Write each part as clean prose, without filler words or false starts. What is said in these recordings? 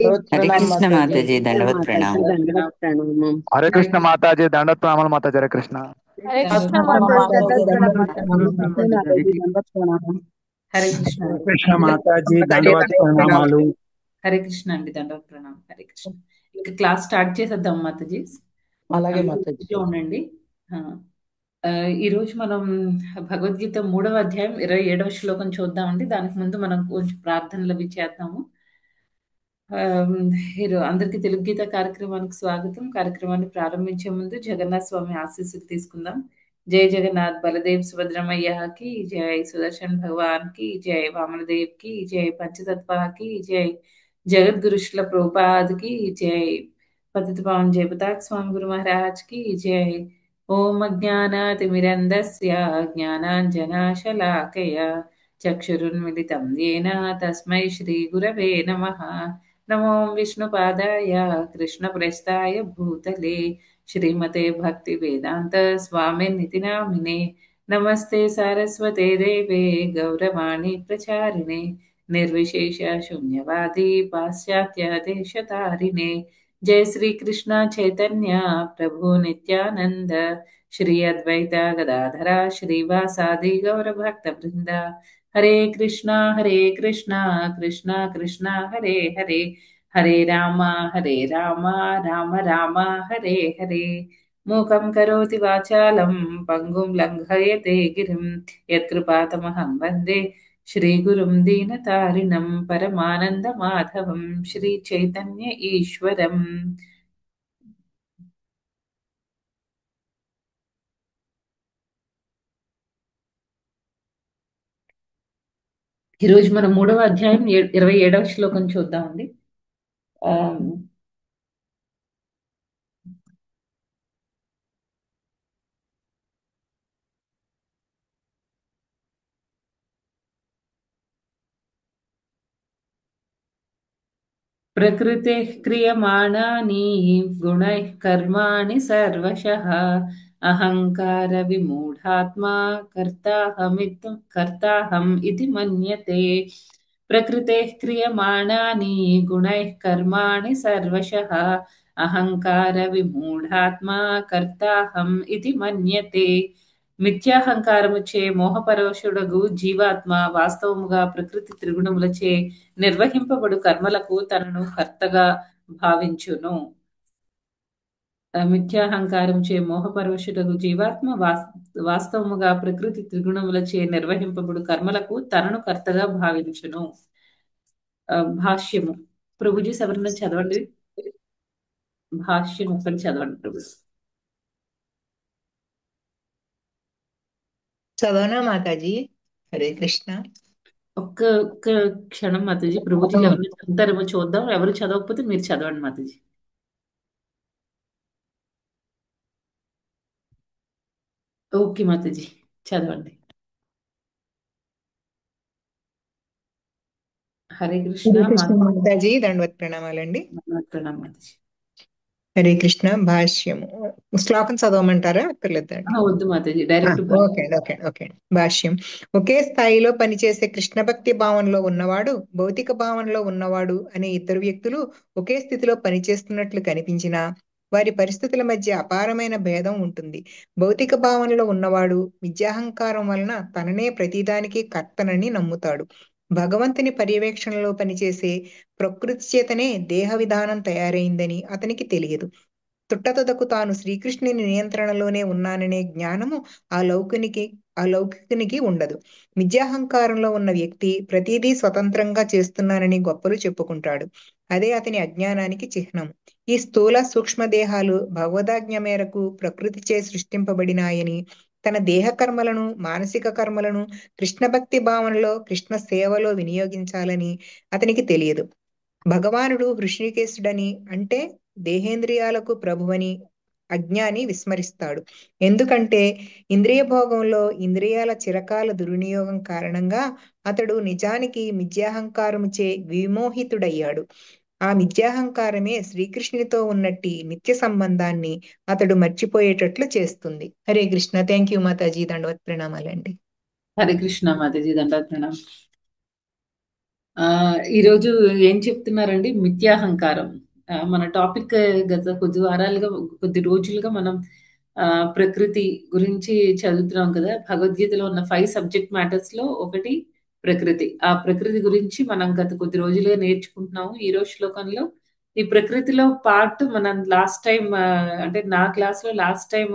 हरे प्रणाम कृष्ण माता जी। माता जी, दंडवत प्रणाम। दंडवत प्रणाम। हरे कृष्ण माता जी, दंडवत प्रणाम माता जी। हरे कृष्ण। हरे कृष्ण कृष्ण माता जी, माता जी, दंडवत दंडवत प्रणाम। प्रणाम माता जी। माता जी दंडवत प्रणाम। हरे कृष्ण हरे अंడి कृष्ण అందరికి माताजी మాతాజీ दंडवत దండవత్ ప్రణామాలు. प्रणामालु। హరే కృష్ణ అండి దండవత్ ప్రణామం. హరే కృష్ణ. ఇంకా క్లాస్ స్టార్ట్ చేసేద్దాం మాతాజీ. అలాగే అందరూ మాతాజీ. ఇంట్లో ఉండండి. ఆ, ఈరోజు మనం భగవద్గీత 3వ అధ్యాయం 27వ శ్లోకం చూద్దామండి. దానికి ముందు మనం కొంచెం ప్రార్థనలు అవి చేద్దాము. ఆమ్, అందరికీ తెలుగు గీత కార్యక్రమానికి స్వాగతం. కార్యక్రమాన్ని ప్రారంభించే ముందు జగన్నాథ స్వామి ఆశీస్సులు తీసుకుందాం. జై జగన్నాథ్ బలదేవ్ సుభద్రమయ్యకి జై, సుదర్శన్ భగవాన్ కి జై, వామనదేవ్ కి జై, పంచతత్వ కి జై, జగద్గురు శ్రీల ప్రభుపాద్ కి జై, పతిత పావన్ జయపతాక్ స్వామి గురు మహారాజ్ కి జై. ఓం అజ్ఞానాతిమిరంధస్య జ్ఞానాంజనాశలాకయ చక్షురున్మిలితం येन తస్మై శ్రీ గురవే నమః. నమో విష్ణుపాదాయ కృష్ణప్రస్థాయ భూతలే శ్రీమతే భక్తి వేదాంత స్వామినితి నామినే. నమస్తే సారస్వతే దేవే గౌరవాణి ప్రచారిణే నిర్విశేష శూన్యవాది పాశ్చాత్య దేశతారిణే. జయ శ్రీ కృష్ణ చైతన్య ప్రభు నిత్యానంద శ్రీ అద్వైత గదాధర శ్రీవాసాది గౌరభక్త బృంద. హరే కృష్ణ కృష్ణ కృష్ణ హరే హరే, హరే రామ రామ రామ హరే హరే. మూకం కరోతి వాచాలం పంగుం లంఘయతే గిరిం యత్కృపాతమహం వందే శ్రీగురుం దీనతారిణం పరమానంద మాధవం శ్రీ చైతన్య ఈశ్వరం. ఈరోజు మనం 3వ అధ్యాయం 27వ శ్లోకం చూద్దామండి. ప్రకృతే క్రియమాణాని గుణైః కర్మాణి సర్వశః అహంకార విమూఢాత్మా కర్తాహం ఇది మన్యతే. ప్రకృతే క్రియమాణాని గుణైః కర్మాణి సర్వశః అహంకార విమూఢాత్మా కర్తాహం ఇది మన్యతే. మిథ్యాహంకారముచే మోహపరవశుడగు జీవాత్మ వాస్తవముగా ప్రకృతి త్రిగుణములచే నిర్వహింపబడు కర్మలకు తనను కర్తగా భావించును. మిథ్యాహంకారముచే మోహపరవశుడగు జీవాత్మ వాస్తవముగా ప్రకృతి త్రిగుణములచే నిర్వహింపబడు కర్మలకు తనను కర్తగా భావించును. భాష్యము. ప్రభుజీ సవరణ చదవండి. భాష్యం ఒక్కటి చదవండి ప్రభు. చదవనా మాతాజీ? హరే కృష్ణ. ఒక్క ఒక్క క్షణం మాతాజీ. ప్రభుజీ ఎవరు చదువుతారేమో చూద్దాం. ఎవరు చదవకపోతే మీరు చదవండి మాతాజీ. ఓకే మాతాజీ, చదవండి. హరే కృష్ణ హరే కృష్ణ మాతాజీ దండవత్ ప్రణామాలండి. ప్రణాం మాతాజీ. హరే కృష్ణ. భాష్యము. శ్లోకం చదవమంటారా? అక్కర్లేదండి. వద్దు Mataji, direct okay okay okay. భాష్యం. ఒకే స్థాయిలో పనిచేసే కృష్ణ భక్తి భావనలో ఉన్నవాడు, భౌతిక భావనలో ఉన్నవాడు అనే ఇద్దరు వ్యక్తులు ఒకే స్థితిలో పనిచేస్తున్నట్లు కనిపించినా వారి పరిస్థితుల మధ్య అపారమైన భేదం ఉంటుంది. భౌతిక భావనలో ఉన్నవాడు విద్యాహంకారం వలన తననే ప్రతిదానికి కర్తనని నమ్ముతాడు. భగవంతుని పర్యవేక్షణలో పనిచేసే ప్రకృతి చేతనే దేహ విధానం తయారైందని అతనికి తెలియదు. తుట్టతుదకు తాను శ్రీకృష్ణుని నియంత్రణలోనే ఉన్నాననే జ్ఞానము ఆ లౌకికునికి ఉండదు. మిథ్యాహంకారంలో ఉన్న వ్యక్తి ప్రతిదీ స్వతంత్రంగా చేస్తున్నానని గొప్పలు చెప్పుకుంటాడు. అదే అతని అజ్ఞానానికి చిహ్నం. ఈ స్థూల సూక్ష్మ దేహాలు భగవదాజ్ఞ మేరకు ప్రకృతిచే సృష్టింపబడినాయని, తన దేహ కర్మలను మానసిక కర్మలను కృష్ణ భక్తి భావనలో కృష్ణ సేవలో వినియోగించాలని అతనికి తెలియదు. భగవానుడు హృషికేశుడని, అంటే దేహేంద్రియాలకు ప్రభువని అజ్ఞాని విస్మరిస్తాడు. ఎందుకంటే ఇంద్రియ భోగంలో ఇంద్రియాల చిరకాల దుర్వినియోగం కారణంగా అతడు నిజానికి మిథ్యాహంకారముచే విమోహితుడయ్యాడు. ఆ మిథ్యాహంకారమే శ్రీకృష్ణునితో ఉన్నట్టి నిత్య సంబంధాన్ని అతడు మర్చిపోయేటట్లు చేస్తుంది. హరే కృష్ణ. Thank you Mataji. దండవత్ ప్రణామాలండి. హరే కృష్ణ మాతాజీ, దండవత్ ప్రణాం. ఈరోజు ఏం చెప్తున్నారండి? మిథ్యాహంకారం. మన టాపిక్ గత కొద్ది వారాలుగా, కొద్ది రోజులుగా మనం ప్రకృతి గురించి చదువుతున్నాం కదా! భగవద్గీతలో ఉన్న 5 సబ్జెక్ట్ మ్యాటర్స్‌లో ఒకటి ప్రకృతి. ఆ ప్రకృతి గురించి మనం గత కొద్ది రోజులుగా నేర్చుకుంటున్నాము. ఈరోజు శ్లోకంలో ఈ ప్రకృతిలో పార్ట్ మనం లాస్ట్ టైమ్ అంటే నా క్లాస్‌లో లాస్ట్ టైమ్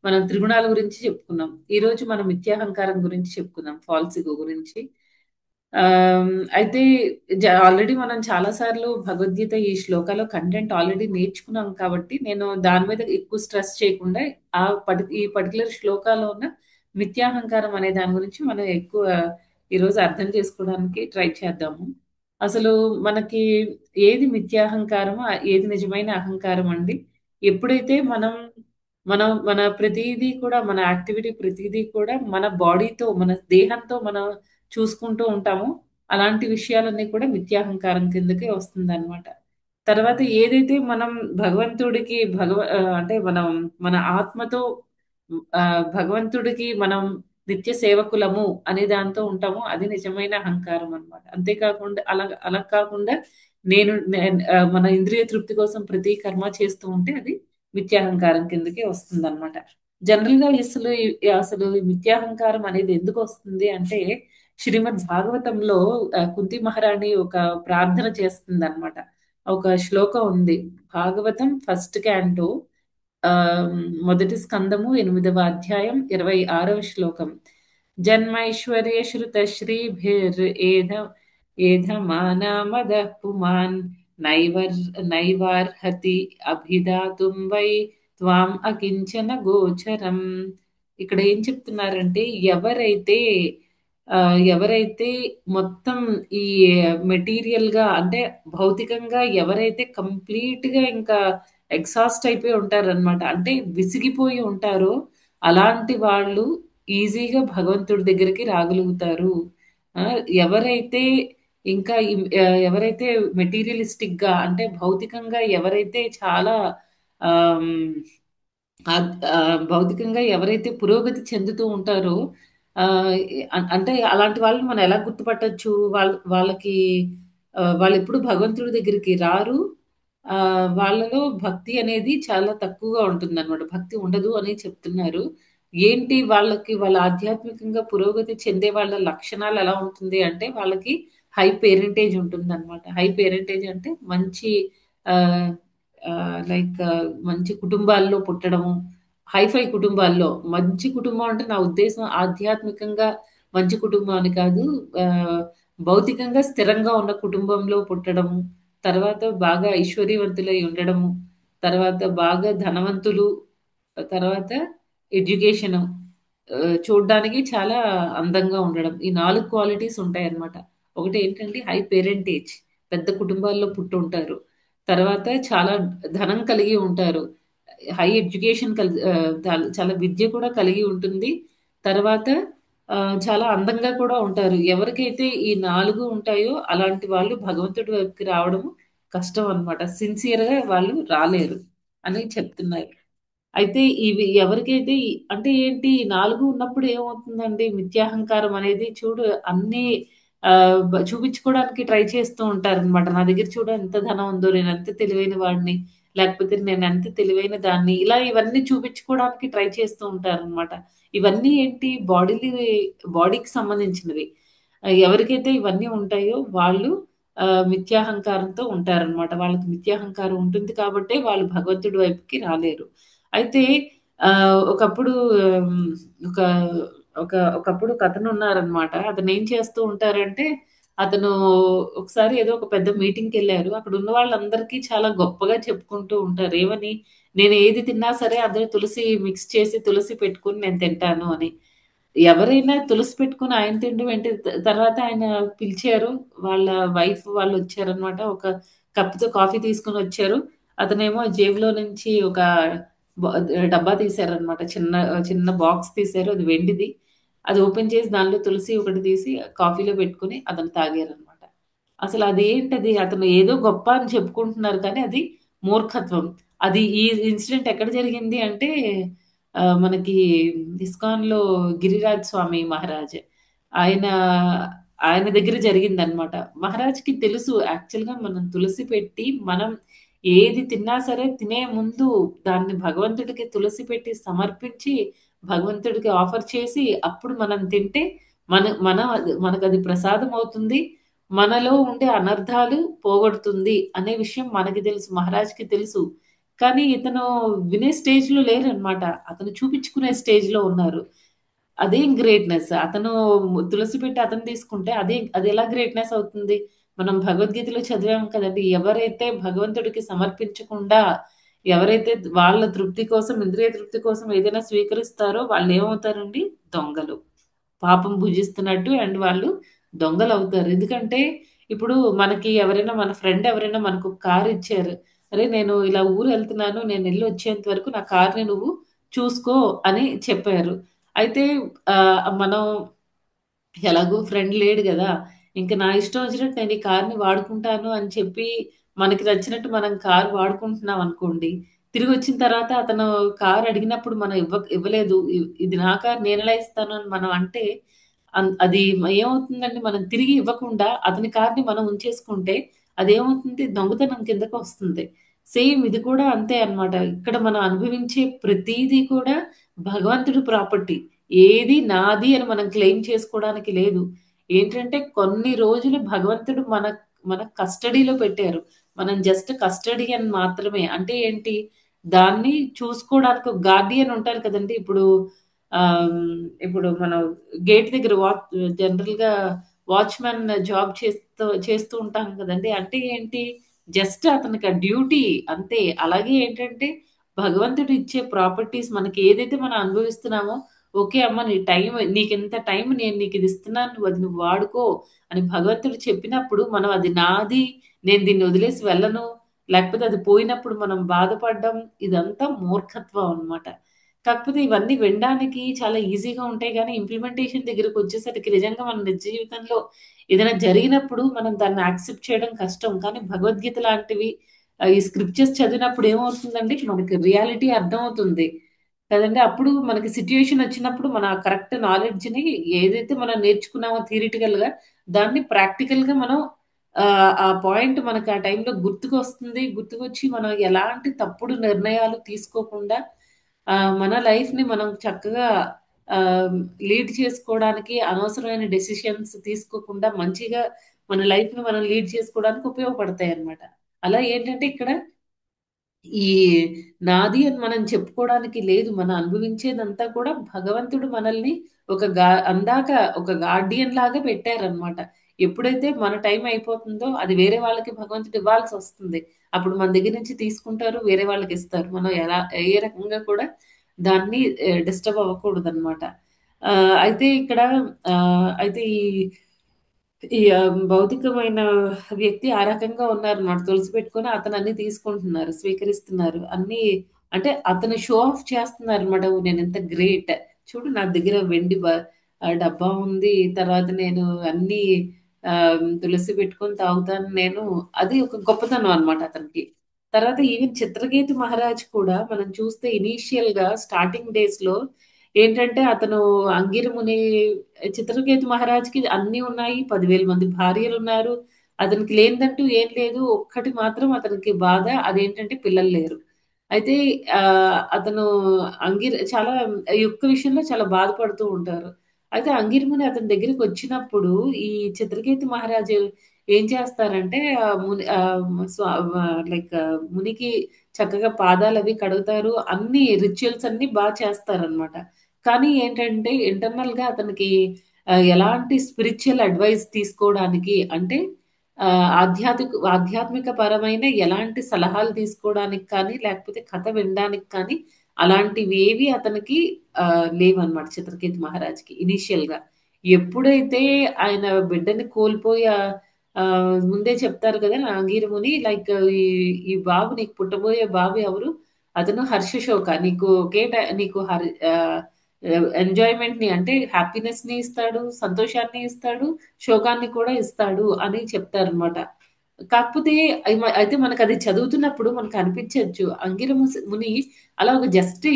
మనం త్రిగుణాల గురించి చెప్పుకున్నాం. ఈరోజు మనం మిథ్యాహంకారం గురించి చెప్పుకుందాం. ఫాల్స్ ఇగో గురించి. అయితే ఆల్రెడీ మనం చాలా సార్లు భగవద్గీత ఈ శ్లోకాలో కంటెంట్ ఆల్రెడీ నేర్చుకున్నాం కాబట్టి, నేను దాని మీద ఎక్కువ స్ట్రెస్ చేయకుండా ఈ పర్టిక్యులర్ శ్లోకాలో ఉన్న మిథ్యాహంకారం అనే దాని గురించి మనం ఎక్కువ ఈరోజు అర్థం చేసుకోవడానికి ట్రై చేద్దాము. అసలు మనకి ఏది మిథ్యాహంకారమో, ఏది నిజమైన అహంకారం అండి? ఎప్పుడైతే మనం మనం మన ప్రతీదీ కూడా మన యాక్టివిటీ ప్రతీదీ కూడా మన బాడీతో, మన దేహంతో మనం చూసుకుంటూ ఉంటామో, అలాంటి విషయాలన్నీ కూడా మిథ్యాహంకారం కిందకే వస్తుందనమాట. తర్వాత ఏదైతే మనం భగవంతుడికి అంటే మనం మన ఆత్మతో భగవంతుడికి మనం నిత్య సేవకులము అనే దాంతో ఉంటామో అది నిజమైన అహంకారం అన్నమాట. అంతేకాకుండా అలా కాకుండా మన ఇంద్రియ తృప్తి కోసం ప్రతి కర్మ చేస్తూ ఉంటే అది మిథ్యాహంకారం కిందకే వస్తుందన్నమాట. జనరల్‌గా అసలు ఈ మిథ్యాహంకారం అనేది ఎందుకొస్తుంది అంటే, శ్రీమద్ భాగవతంలో కుంతి మహారాణి ఒక ప్రార్థన చేస్తుందన్నమాట. ఒక శ్లోకం ఉంది. భాగవతం ఫస్ట్ క్యాంటో ఆహ్, మొదటి స్కందము 8వ అధ్యాయం 26వ శ్లోకం. జన్మైశ్వర్య శ్రుత శ్రీభిర్ ఏధమానామదః పుమాన్ నైవర్ నైవార్హతి అభిధాతుం వై త్వాం అకించన గోచరం. ఇక్కడ ఏం చెప్తున్నారంటే, ఎవరైతే మొత్తం ఈ మెటీరియల్‌గా అంటే భౌతికంగా ఎవరైతే కంప్లీట్‌గా ఇంకా ఎగ్జాస్ట్ అయిపోయి ఉంటారనమాట. అంటే విసిగిపోయి ఉంటారో, అలాంటి వాళ్ళు ఈజీగా భగవంతుడి దగ్గరికి రాగలుగుతారు. ఆ! ఎవరైతే ఎవరైతే మెటీరియలిస్టిక్‌గా అంటే భౌతికంగా ఎవరైతే చాలా ఆహ్, భౌతికంగా ఎవరైతే పురోగతి చెందుతూ ఉంటారో అంటే అలాంటి వాళ్ళని మనం ఎలా గుర్తుపట్టొచ్చు? వాళ్ళెప్పుడు భగవంతుడి దగ్గరికి రారు. వాళ్ళలో భక్తి అనేది చాలా తక్కువగా ఉంటుందనమాట. భక్తి ఉండదు అని చెప్తున్నారు. ఏంటి వాళ్ళ ఆధ్యాత్మికంగా పురోగతి చెందే వాళ్ళ లక్షణాలు ఎలా ఉంటుంది అంటే, వాళ్ళకి హై పేరెంటేజ్ ఉంటుందనమాట. హై పేరెంటేజ్ అంటే మంచి ఆహ్, మంచి కుటుంబాల్లో పుట్టడము, హైఫై కుటుంబాల్లో. మంచి కుటుంబం అంటే నా ఉద్దేశ్యం ఆధ్యాత్మికంగా మంచి కుటుంబం అని కాదు. ఆహ్, భౌతికంగా స్థిరంగా ఉన్న కుటుంబంలో పుట్టడము, తర్వాత బాగా ఐశ్వర్యవంతులై ఉండడము, తర్వాత బాగా ధనవంతులు, తర్వాత ఎడ్యుకేషను, చూడ్డానికి చాలా అందంగా ఉండడం. ఈ 4 క్వాలిటీస్ ఉంటాయన్నమాట. ఒకటేంటంటే హై పేరెంటేజ్. పెద్ద కుటుంబాల్లో పుట్టుంటారు. తర్వాత చాలా ధనం కలిగి ఉంటారు. హై ఎడ్యుకేషన్ చాలా విద్య కూడా కలిగి ఉంటుంది. తర్వాత చాలా అందంగా కూడా ఉంటారు. ఎవరికైతే ఈ 4 ఉంటాయో అలాంటి వాళ్ళు భగవంతుడి వైపుకి రావడం కష్టం అన్నమాట. సిన్సియర్‌గా వాళ్ళు రాలేరు అని చెప్తున్నారు. అయితే ఇవి ఎవరికైతే అంటే ఏంటి ఈ 4 ఉన్నప్పుడు ఏమవుతుందండి మిథ్యాహంకారం అనేది చూడు అన్నీ చూపించుకోవడానికి ట్రై చేస్తూ ఉంటారనమాట. నా దగ్గర చూడు ఎంత ధనం ఉందో, నేనెంత తెలివైన వాడిని, లేకపోతే నేనెంత తెలివైన దాన్ని, ఇవన్నీ చూపించుకోవడానికి ట్రై చేస్తూ ఉంటారనమాట. ఇవన్నీ ఏంటి బాడీకి సంబంధించినవి. ఎవరికైతే ఇవన్నీ ఉంటాయో వాళ్ళు మిథ్యాహంకారంతో ఉంటారనమాట. వాళ్ళకి మిథ్యాహంకారం ఉంటుంది కాబట్టే వాళ్ళు భగవంతుడి వైపుకి రాలేరు. అయితే ఒకప్పుడు హ్మ్, ఒక ఒకప్పుడు ఒకతనున్నారనమాట. అతనేం చేస్తూ ఉంటారంటే, అతను ఒకసారి ఏదో ఒక పెద్ద మీటింగ్‌కెళ్లారు. అక్కడున్న వాళ్ళందరికీ చాలా గొప్పగా చెప్పుకుంటూ ఉంటారు. ఏమని? నేను ఏది తిన్నా సరే అందులో తులసి మిక్స్ చేసి తులసి పెట్టుకొని నేను తింటాను అని. ఎవరైనా తులసి పెట్టుకొని ఆయన తినడం ఏంటి? తర్వాత ఆయన పిలిచారు. వాళ్ళ వైఫ్ వాళ్ళొచ్చారనమాట. ఒక కప్‌తో కాఫీ తీసుకొనొచ్చారు. అతనేమో జేబులో నుంచి ఒక బ డబ్బా తీశారనమాట. చిన్న బాక్స్ తీశారు. అది వెండిది. అది ఓపెన్ చేసి దానిలో తులసి ఒకటి తీసి కాఫీలో పెట్టుకొని అతను తాగారనమాట. అసలదేంటది? అతను ఏదో గొప్ప అని చెప్పుకుంటున్నారు కానీ అది మూర్ఖత్వం. ఈ ఇన్సిడెంట్ ఎక్కడ జరిగింది అంటే మనకి ఇస్కాన్‌లో గిరిరాజ్ స్వామి మహారాజ్. ఆయన ఆయన దగ్గర జరిగిందనమాట. మహారాజ్‌కి తెలుసు యాక్చువల్‌గా మనం తులసి పెట్టి మనం ఏది తిన్నా సరే తినే ముందు దాన్ని భగవంతుడికి తులసి పెట్టి సమర్పించి, భగవంతుడికి ఆఫర్ చేసి అప్పుడు మనం తింటే మనకది ప్రసాదం అవుతుంది. మనలో ఉండే అనర్థాలు పోగొడుతుంది అనే విషయం మనకి తెలుసు. మహారాజ్‌కి తెలుసు. కానీ ఇతను వినే స్టేజ్‌లో లేరనమాట. అతను చూపించుకునే స్టేజ్‌లో ఉన్నారు. అదేం గ్రేట్‌నెస్. అతను తులసి పెట్టి అతను తీసుకుంటే అదెలా గ్రేట్‌నెస్ అవుతుంది? మనం భగవద్గీతలో చదివాం కదండీ! ఎవరైతే భగవంతుడికి సమర్పించకుండా, ఎవరైతే వాళ్ళ తృప్తి కోసం, ఇంద్రియ తృప్తి కోసం ఏదైనా స్వీకరిస్తారో వాళ్ళేమవుతారండి? దొంగలు. పాపం భుజిస్తున్నట్టు అండ్ వాళ్ళు దొంగలవుతారు. ఎందుకంటే, ఇప్పుడు మనకి ఎవరైనా మన ఫ్రెండ్ ఎవరైనా మనకు కార్ ఇచ్చారు. "అరే! నేను ఇలా ఊరెళ్తున్నాను. నేనెళ్ళొచ్చేంత వరకు నా కార్‌ని నువ్వు చూసుకో" అని చెప్పారు. అయితే మనం ఎలాగో ఫ్రెండ్ లేడు గదా! ఇంక నా ఇష్టం వచ్చినట్టు నేను ఈ కార్‌ని వాడుకుంటాను అని చెప్పి, మనకి నచ్చినట్టు మనం కార్ వాడుకుంటున్నాం అనుకోండి. తిరిగొచ్చిన తర్వాత అతను కార్ అడిగినప్పుడు మనం ఇవ్వలేదు. ఇది నా కార్ నేనెలా ఇస్తాను అని మనం అంటే, అది ఏమవుతుందంటే మనం తిరిగి ఇవ్వకుండా అతని కార్‌ని మనం ఉంచేసుకుంటే, అదేమవుతుంది దొంగతనం కిందకొస్తుంది. సేమ్ ఇది కూడా అంతే అన్నమాట. ఇక్కడ మనం అనుభవించే ప్రతీదీ కూడా భగవంతుడి ప్రాపర్టీ. ఏది నాది అని మనం క్లెయిమ్ చేసుకోవడానికి లేదు. ఏంటంటే కొన్ని రోజులు భగవంతుడు మన కస్టడీలో పెట్టారు. మనం జస్ట్ కస్టడియన్ మాత్రమే. అంటే ఏంటి? దాన్ని చూసుకోవడానికి ఒక గార్డియన్ ఉంటారు కదండీ! ఇప్పుడు మనం గేట్ దగ్గర జనరల్‌గా వాచ్‌మెన్ జాబ్ చేస్తూ ఉంటాం కదండీ! అంటే ఏంటి? జస్ట్ అతనికి ఆ డ్యూటీ అంతే. అలాగే ఏంటంటే భగవంతుడు ఇచ్చే ప్రాపర్టీస్ మనకి ఏదైతే మనం అనుభవిస్తున్నామో ఓకే అమ్మ నీ టైం నీకింత టైం నేను నీకిది ఇస్తున్నాను. నువ్వు వాడుకో అని భగవంతుడు చెప్పినప్పుడు మనం అది నాది, నేను దీన్ని వదిలేసి వెళ్ళను, లేకపోతే అది పోయినప్పుడు మనం బాధపడడం ఇదంతా మూర్ఖత్వం అన్నమాట. కాకపోతే ఇవన్నీ వినడానికి చాలా ఈజీగా ఉంటాయి గానీ ఇంప్లిమెంటేషన్ దగ్గరకొచ్చేసరికి నిజంగా మన నిజ జీవితంలో ఏదైనా జరిగినప్పుడు మనం దాన్ని యాక్సెప్ట్ చేయడం కష్టం. కానీ భగవద్గీత లాంటివి ఈ స్క్రిప్చర్స్ చదివినప్పుడు ఏమవుతుందండి మనకి రియాలిటీ అర్థమవుతుంది. కదండీ! అప్పుడు మనకి సిట్యుయేషన్ వచ్చినప్పుడు మన కరెక్ట్ నాలెడ్జ్‌ని ఏదైతే మనం నేర్చుకున్నామో థియరిటికల్‌గా దాన్ని ప్రాక్టికల్‌గా మనం ఆ పాయింట్ మనకు ఆ టైంలో గుర్తుకొస్తుంది. గుర్తుకొచ్చి మనం ఎలాంటి తప్పుడు నిర్ణయాలు తీసుకోకుండా మన లైఫ్‌ని మనం చక్కగా ఆహ్, లీడ్ చేసుకోవడానికి అనవసరమైన డెసిషన్స్ తీసుకోకుండా మంచిగా మన లైఫ్‌ని మనం లీడ్ చేసుకోవడానికి ఉపయోగపడతాయన్నమాట. అలా ఏంటంటే ఇక్కడ ఈ నాది అని మనం చెప్పుకోవడానికి లేదు. మనం అనుభవించేదంతా కూడా భగవంతుడు మనల్ని అందాక ఒక గార్డియన్ లాగా పెట్టారనమాట. ఎప్పుడైతే మన టైం అయిపోతుందో అది వేరే వాళ్ళకి భగవంతుడు ఇవ్వాల్సొస్తుంది. అప్పుడు మన దగ్గర నుంచి తీసుకుంటారు, వేరే వాళ్ళకిస్తారు. మనం ఏ రకంగా కూడా దాన్ని డిస్టర్బ్ అవ్వకూడదనమాట. అయితే ఇక్కడ అయితే భౌతికమైన వ్యక్తి ఆ రకంగా ఉన్నారన్నమాట. తులసి పెట్టుకొని అతను అన్నీ తీసుకుంటున్నారు, స్వీకరిస్తున్నారు. అన్నీ అంటే అతను షో ఆఫ్ చేస్తున్నారన్నమాట. ఓహ్! నేనింత గ్రేట్. చూడు నా దగ్గర డబ్బా ఉంది. తర్వాత నేను అన్నీ తులసి పెట్టుకొని తాగుతాను నేను. అది ఒక గొప్పతనం అన్నమాట అతనికి. తర్వాత ఈవెన్ చిత్రకేతు మహారాజ్ కూడా మనం చూస్తే ఇనీషియల్‌గా స్టార్టింగ్ డేస్‌లో ఏంటంటే అతను అంగిరముని చిత్రకేతు మహారాజ్‌కి అన్నీ ఉన్నాయి. 10,000 మంది భార్యలున్నారు. అతనికి లేనిదంటూ ఏం లేదు. ఒక్కటి మాత్రం అతనికి బాధ. అదేంటంటే పిల్లలు లేరు. అయితే అతను చాలా ఈ ఒక్క విషయంలో చాలా బాధపడుతూ ఉంటారు. అయితే అంగిరముని అతని దగ్గరికొచ్చినప్పుడు ఈ చిత్రకేతు మహారాజు ఏం చేస్తారంటే లైక్ మునికి చక్కగా పాదాలవి కడుగుతారు. అన్ని రిచువల్స్ అన్నీ చేస్తారనమాట. కానీ ఏంటంటే ఇంటర్నల్‌గా అతనికి ఎలాంటి స్పిరిచ్యువల్ అడ్వైస్ తీసుకోవడానికి అంటే ఆధ్యాత్మిక పరమైన ఎలాంటి సలహాలు తీసుకోవడానికి కానీ, లేకపోతే కథ వినడానికి కానీ అలాంటివేవి అతనికి లేవనమాట చిత్రకేతు మహారాజ్‌కి ఇనీషియల్‌గా. ఎప్పుడైతే ఆయన బిడ్డని కోల్పోయి ముందే చెప్తారు కదా! అంగీరముని లైక్ ఈ ఈ బాబు నీకు పుట్టబోయే బాబు ఎవరు? అతను హర్షశోక. నీకు ఎంజాయ్‌మెంట్‌ని అంటే హ్యాపీనెస్‌ని ఇస్తాడు, సంతోషాన్ని ఇస్తాడు, శోకాన్ని కూడా ఇస్తాడు అని చెప్తారనమాట. కాకపోతే అయితే మనకది చదువుతున్నప్పుడు మనకనిపించొచ్చు. ముని అలా ఒక జస్ట్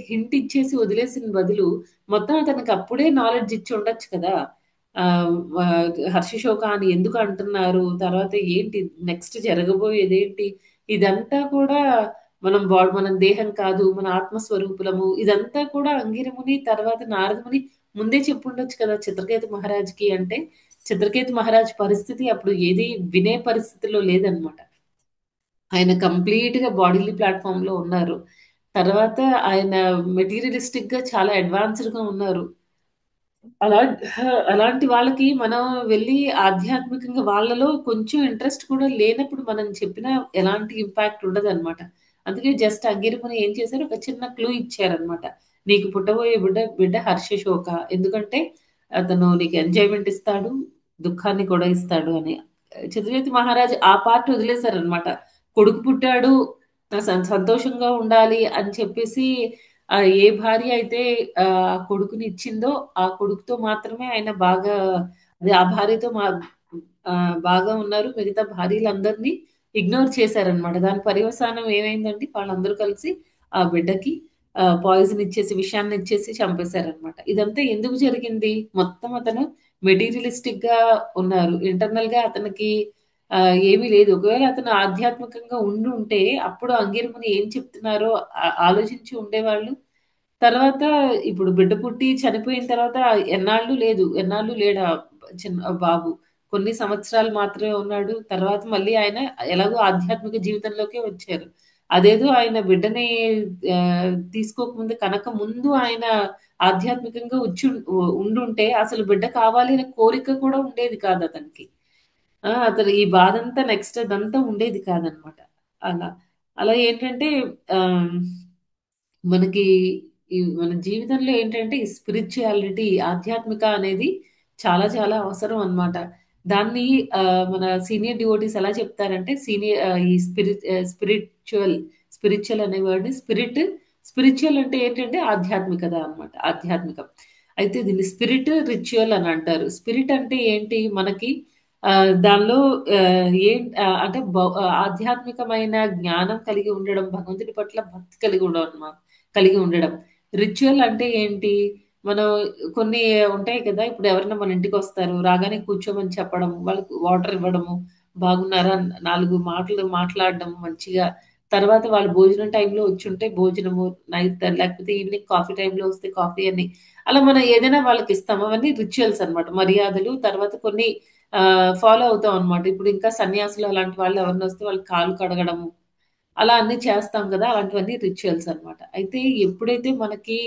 హింట్ ఇచ్చేసి వదిలేసిన బదులు మొత్తం అతనికి అప్పుడే నాలెడ్జ్ ఇచ్చి ఉండొచ్చు కదా! ఆ, ఆ, హర్షశోక అని ఎందుకు అంటున్నారు, తర్వాత ఏంటి నెక్స్ట్ జరగబోయేది ఏంటి, ఇదంతా కూడా మనం దేహం కాదు, మన ఆత్మస్వరూపులము, ఇదంతా కూడా అంగిరముని తర్వాత నారదముని ముందే చెప్పుండొచ్చు కదా చిత్రకేతు మహారాజ్కి. అంటే చిత్రకేతు మహారాజ్ పరిస్థితి అప్పుడు ఏది వినే పరిస్థితిలో లేదనమాట. ఆయన కంప్లీట్ గా బాడీలీ ప్లాట్ఫామ్ లో ఉన్నారు. తర్వాత ఆయన మెటీరియలిస్టిక్ గా చాలా అడ్వాన్స్డ్ గా ఉన్నారు. అలా అలాంటి వాళ్ళకి మనం వెళ్ళి ఆధ్యాత్మికంగా వాళ్ళలో కొంచెం ఇంట్రెస్ట్ కూడా లేనప్పుడు మనం చెప్పినా ఎలాంటి ఇంపాక్ట్ ఉండదన్నమాట. అందుకే జస్ట్ అంగిరముని ఏం చేశారు, ఒక చిన్న క్లూ ఇచ్చారనమాట. నీకు పుట్టబోయే బిడ్డ బిడ్డ హర్షశోక, ఎందుకంటే అతను నీకు ఎంజాయ్మెంట్ ఇస్తాడు, దుఃఖాన్ని కూడా ఇస్తాడు అని. చిత్రకేతు మహారాజ్ ఆ పార్ట్ వదిలేశారనమాట. కొడుకు పుట్టాడు, సంతోషంగా ఉండాలి అని చెప్పేసి ఏ భార్య అయితే ఆ కొడుకుని ఇచ్చిందో ఆ కొడుకుతో మాత్రమే ఆయన బాగా, అదే ఆ భార్యతో బాగా ఉన్నారు. మిగతా భార్యలందరినీ ఇగ్నోర్ చేశారనమాట. దాని పర్యవసానం ఏమైందంటే వాళ్ళందరూ కలిసి ఆ బిడ్డకి పాయిజన్ ఇచ్చేసి, విషాన్ని ఇచ్చేసి చంపేశారనమాట. ఇదంతా ఎందుకు జరిగింది, మొత్తం అతను మెటీరియలిస్టిక్ గా ఉన్నారు. ఇంటర్నల్ గా అతనికి ఏమీ లేదు. ఒకవేళ అతను ఆధ్యాత్మికంగా ఉండి ఉంటే అప్పుడు అంగిరముని ఏం చెప్తున్నారో ఆలోచించి ఉండేవాళ్ళు. తర్వాత ఇప్పుడు బిడ్డ పుట్టి చనిపోయిన తర్వాత ఎన్నాళ్ళు లేదు, ఎన్నాళ్ళు లేడా చిన్న బాబు, కొన్ని సంవత్సరాలు మాత్రమే ఉన్నాడు. తర్వాత మళ్ళీ ఆయన ఎలాగో ఆధ్యాత్మిక జీవితంలోకే వచ్చారు. అదేదో ఆయన బిడ్డని ఆ, తీసుకోకముందు కనుక ముందు ఆయన ఆధ్యాత్మికంగా ఉండుంటే అసలు బిడ్డ కావాలి అనే కోరిక కూడా ఉండేది కాదు అతనికి. అతను ఈ బాధంతా నెక్స్ట్ అదంతా ఉండేది కాదనమాట. అలా అలా ఏంటంటే ఆ మనకి మన జీవితంలో ఏంటంటే ఈ స్పిరిచువాలిటీ, ఆధ్యాత్మిక అనేది చాలా చాలా అవసరం అన్నమాట. దాన్ని ఆ, మన సీనియర్ డివోటీస్ ఎలా చెప్తారంటే ఈ స్పిరిచువల్ స్పిరిచువల్ అనే వర్డ్ స్పిరిచువల్ అంటే ఏంటంటే ఆధ్యాత్మికత అన్నమాట, ఆధ్యాత్మికం. అయితే దీన్ని స్పిరిట్ రిచువల్ అని అంటారు. స్పిరిట్ అంటే ఏంటి మనకి ఆ, దానిలో ఆ, అంటే ఆధ్యాత్మికమైన జ్ఞానం కలిగి ఉండడం, భగవంతుడి పట్ల భక్తి కలిగి ఉండడం. రిచువల్ అంటే ఏంటి, మనం కొన్ని ఉంటాయి కదా, ఇప్పుడు ఎవరైనా మన ఇంటికి వస్తారు, రాగానే కూర్చోమని చెప్పడం, వాళ్ళకి వాటర్ ఇవ్వడము, బాగున్నారా, నాలుగు మాటలు మాట్లాడడం మంచిగా, తర్వాత వాళ్ళు భోజనం టైంలో వచ్చి ఉంటే భోజనము, నైట్ లేకపోతే ఈవినింగ్ కాఫీ టైంలో వస్తే కాఫీ అని, అలా మనం ఏదైనా వాళ్ళకి ఇస్తాం. అవన్నీ రిచువల్స్ అన్నమాట, మర్యాదలు. తర్వాత కొన్ని ఫాలో అవుతాం అన్నమాట. ఇప్పుడు ఇంకా సన్యాసులు అలాంటి వాళ్ళు ఎవరిని వస్తే వాళ్ళకి కాలు కడగడము, అలా అన్ని చేస్తాం కదా, అలాంటివన్నీ రిచువల్స్ అన్నమాట. అయితే ఎప్పుడైతే మనకి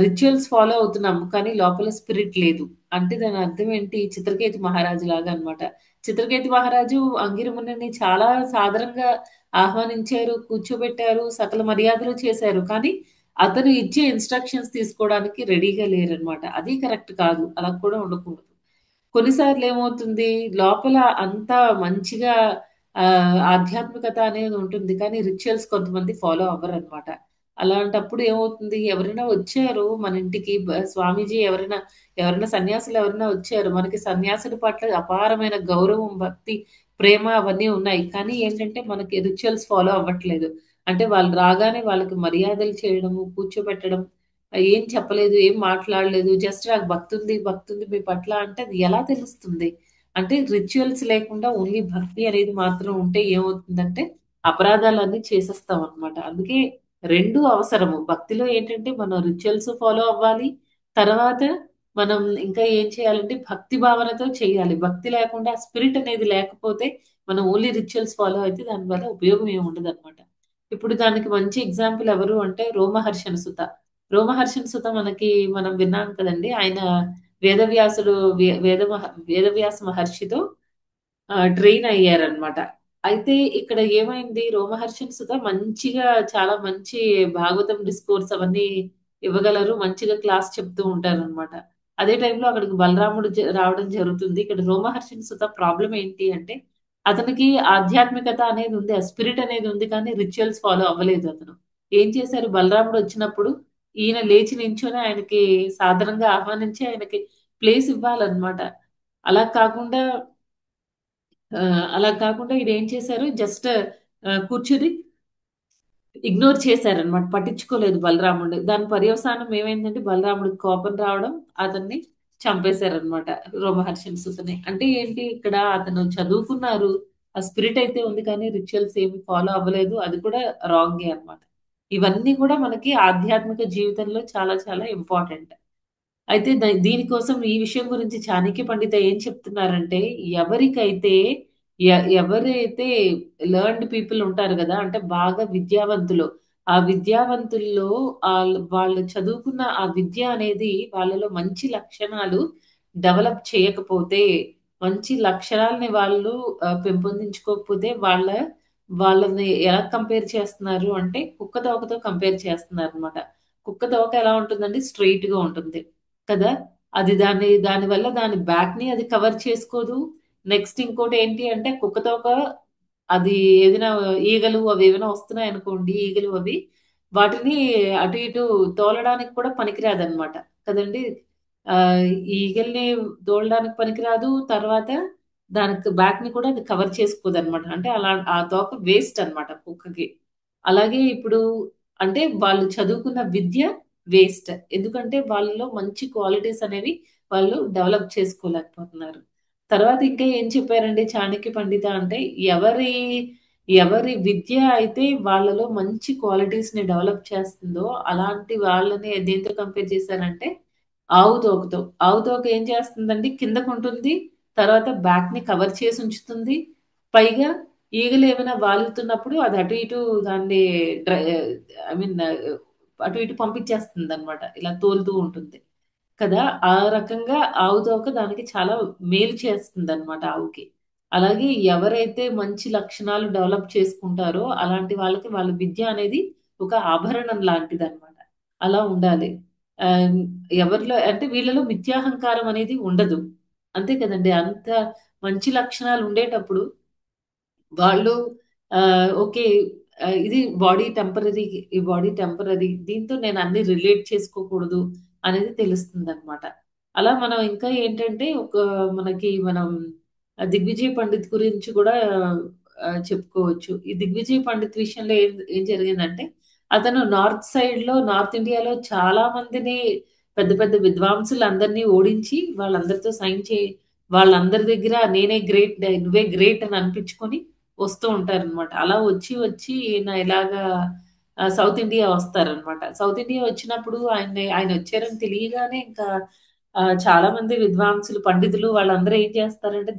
రిచువల్స్ ఫాలో అవుతున్నాము కానీ లోపల స్పిరిట్ లేదు అంటే దాని అర్థం ఏంటి, చిత్రకేతు మహారాజు లాగా అన్నమాట. చిత్రకేతు మహారాజు అంగిరమునిని చాలా సాదరంగా ఆహ్వానించారు, కూర్చోబెట్టారు, సకల మర్యాదలు చేశారు. కానీ అతను ఇచ్చే ఇన్స్ట్రక్షన్స్ తీసుకోవడానికి రెడీగా లేరనమాట. అది కరెక్ట్ కాదు, అలా కూడా ఉండకూడదు. కొన్నిసార్లు ఏమవుతుంది, లోపల అంతా మంచిగా ఆధ్యాత్మికత అనేది ఉంటుంది కానీ రిచువల్స్ కొంతమంది ఫాలో అవ్వరనమాట. అలాంటప్పుడు ఏమవుతుంది, ఎవరైనా వచ్చారు మన ఇంటికి, స్వామీజీ ఎవరైనా సన్యాసులు ఎవరైనా వచ్చారు, మనకి సన్యాసుల పట్ల అపారమైన గౌరవం, భక్తి, ప్రేమ అవన్నీ ఉన్నాయి. కానీ ఏంటంటే మనకి రిచువల్స్ ఫాలో అవ్వట్లేదు. అంటే వాళ్ళు రాగానే వాళ్ళకి మర్యాదలు చేయడము, కూర్చోబెట్టడం, ఏం చెప్పలేదు, ఏం మాట్లాడలేదు, జస్ట్ నాకు భక్తి ఉంది మీ పట్ల అంటే అది ఎలా తెలుస్తుంది. అంటే రిచువల్స్ లేకుండా ఓన్లీ భక్తి అనేది మాత్రం ఉంటే ఏమవుతుందంటే అపరాధాలన్నీ చేసేస్తాం అన్నమాట. అందుకే రెండు అవసరము. భక్తిలో ఏంటంటే మనం రిచువల్స్ ఫాలో అవ్వాలి, తర్వాత మనం ఇంకా ఏం చేయాలంటే భక్తి భావనతో చేయాలి. భక్తి లేకుండా స్పిరిట్ అనేది లేకపోతే మనం ఓన్లీ రిచువల్స్ ఫాలో అయితే దానివల్ల ఉపయోగం ఏమి ఉండదు అనమాట. ఇప్పుడు దానికి మంచి ఎగ్జాంపుల్ ఎవరు అంటే రోమహర్షణ సుత. రోమహర్షణ సుత మనం విన్నాం కదండి. ఆయన వేదవ్యాసుడు వేదవ్యాస మహర్షితో ట్రైన్ అయ్యారనమాట. అయితే ఇక్కడ ఏమైంది, రోమహర్షణ సుత మంచిగా చాలా మంచి భాగవతం డిస్కోర్స్ అవన్నీ ఇవ్వగలరు, మంచిగా క్లాస్ చెప్తూ ఉంటారనమాట. అదే టైంలో అక్కడికి బలరాముడు రావడం జరుగుతుంది. ఇక్కడ రోమహర్షణ సుత ప్రాబ్లం ఏంటి అంటే అతనికి ఆధ్యాత్మికత అనేది ఉంది, ఆ స్పిరిట్ అనేది ఉంది, కానీ రిచువల్స్ ఫాలో అవ్వలేదు అతను. ఏం చేశారు, బలరాముడు వచ్చినప్పుడు ఈయన లేచి నించొని ఆయనకి సాధారణంగా ఆహ్వానించి ఆయనకి ప్లేస్ ఇవ్వాలన్నమాట. అలా కాకుండా ఆ, అలా కాకుండా ఈయన ఏం చేశారు, జస్ట్ కూర్చుని ఇగ్నోర్ చేశారనమాట, పట్టించుకోలేదు బలరాముడు. దాని పర్యవసానం ఏమైందంటే బలరాముడికి కోపం రావడం, అతన్ని చంపేశారనమాట రోమహర్షుని సుతని. అంటే ఏంటి ఇక్కడ అతను చదువుకున్నారు. ఆ స్పిరిట్ అయితే ఉంది కానీ రిచువల్స్ ఏమి ఫాలో అవ్వలేదు. అది కూడా రాంగే అన్నమాట. ఇవన్నీ కూడా మనకి ఆధ్యాత్మిక జీవితంలో చాలా చాలా ఇంపార్టెంట్. అయితే దీనికోసం ఈ విషయం గురించి చాణక్య పండిత ఏం చెప్తున్నారంటే ఎవరికైతే ఎవరైతే లెర్న్డ్ పీపుల్ ఉంటారు కదా అంటే బాగా విద్యావంతులు ఆ విద్యావంతుల్లో వాళ్ళు చదువుకున్న ఆ విద్య అనేది వాళ్ళలో మంచి లక్షణాలు డెవలప్ చేయకపోతే మంచి లక్షణాలని వాళ్ళు పెంపొందించుకోకపోతే వాళ్ళని ఎలా కంపేర్ చేస్తున్నారు అంటే కుక్క తోకతో కంపేర్ చేస్తున్నారు అనమాట. కుక్క తోక ఎలా ఉంటుందండి? స్ట్రైట్ గా ఉంటుంది కదా. అది దాని వల్ల దాని బ్యాక్ ని అది కవర్ చేసుకోదు. నెక్స్ట్ ఇంకోటి ఏంటి అంటే కుక్కతో ఒక అది ఏదైనా ఈగలు అవి ఏమైనా వస్తున్నాయి అనుకోండి ఈగలు అవి వాటిని అటు ఇటు తోలడానికి కూడా పనికిరాదన్నమాట కదండి. ఆ ఈగల్ని తోలడానికి పనికిరాదు. తర్వాత దానికి బ్యాక్ ని కూడా అది కవర్ చేసుకోదు అనమాట. అంటే అలా ఆ తోక వేస్ట్ అన్నమాట కుక్కకి. అలాగే ఇప్పుడు అంటే వాళ్ళు చదువుకున్న విద్య వేస్ట్. ఎందుకంటే వాళ్ళలో మంచి క్వాలిటీస్ అనేవి వాళ్ళు డెవలప్ చేసుకోలేకపోతున్నారు. తర్వాత ఇంకా ఏం చెప్పారండి చాణక్య పండిత అంటే ఎవరి ఎవరి విద్య అయితే వాళ్ళలో మంచి క్వాలిటీస్ ని డెవలప్ చేస్తుందో అలాంటి వాళ్ళని దేంతో కంపేర్ చేశారంటే ఆవు తోకతో. ఆవు తోక ఏం చేస్తుందండి? కిందకు ఉంటుంది. తర్వాత బ్యాక్ ని కవర్ చేసి ఉంచుతుంది. పైగా ఈగలు ఏమైనా వాలుతున్నప్పుడు అది అటు ఇటు దాన్ని ఐ మీన్ అటు ఇటు పంపించేస్తుంది అనమాట. ఇలా తోలుతూ ఉంటుంది కదా. ఆ రకంగా ఆవు తోక దానికి చాలా మేలు చేస్తుంది అనమాట ఆవుకి. అలాగే ఎవరైతే మంచి లక్షణాలు డెవలప్ చేసుకుంటారో అలాంటి వాళ్ళకి వాళ్ళ విద్య అనేది ఒక ఆభరణం లాంటిది అనమాట. అలా ఉండాలి. ఆ, ఎవరిలో అంటే వీళ్ళలో మిథ్యాహంకారం అనేది ఉండదు. అంతే కదండి. అంత మంచి లక్షణాలు ఉండేటప్పుడు వాళ్ళు ఓకే. ఇది బాడీ టెంపరరీ. ఈ బాడీ టెంపరరీ. దీంతో నేను అన్ని రిలేట్ చేసుకోకూడదు అనేది తెలుస్తుందనమాట. అలా మనం ఇంకా ఏంటంటే మనం దిగ్విజయ్ పండిత్ గురించి కూడా చెప్పుకోవచ్చు. ఈ దిగ్విజయ్ పండిత్ విషయంలో ఏం జరిగిందంటే అతను నార్త్ ఇండియాలో చాలా మందిని పెద్ద పెద్ద విద్వాంసులందరినీ ఓడించి వాళ్ళందరితో సైన్ చేయి వాళ్ళందరి దగ్గర నేనే గ్రేట్ నువ్వే గ్రేట్ అని అనిపించుకొని వస్తూ ఉంటారనమాట. అలా వచ్చి వచ్చి ఈయన ఇలాగా సౌత్ ఇండియా వస్తారనమాట. సౌత్ ఇండియా వచ్చినప్పుడు ఆయన వచ్చారని తెలియగానే ఇంకా చాలా మంది విద్వాంసులు పండితులు వాళ్ళందరూ ఏం చేస్తారంటే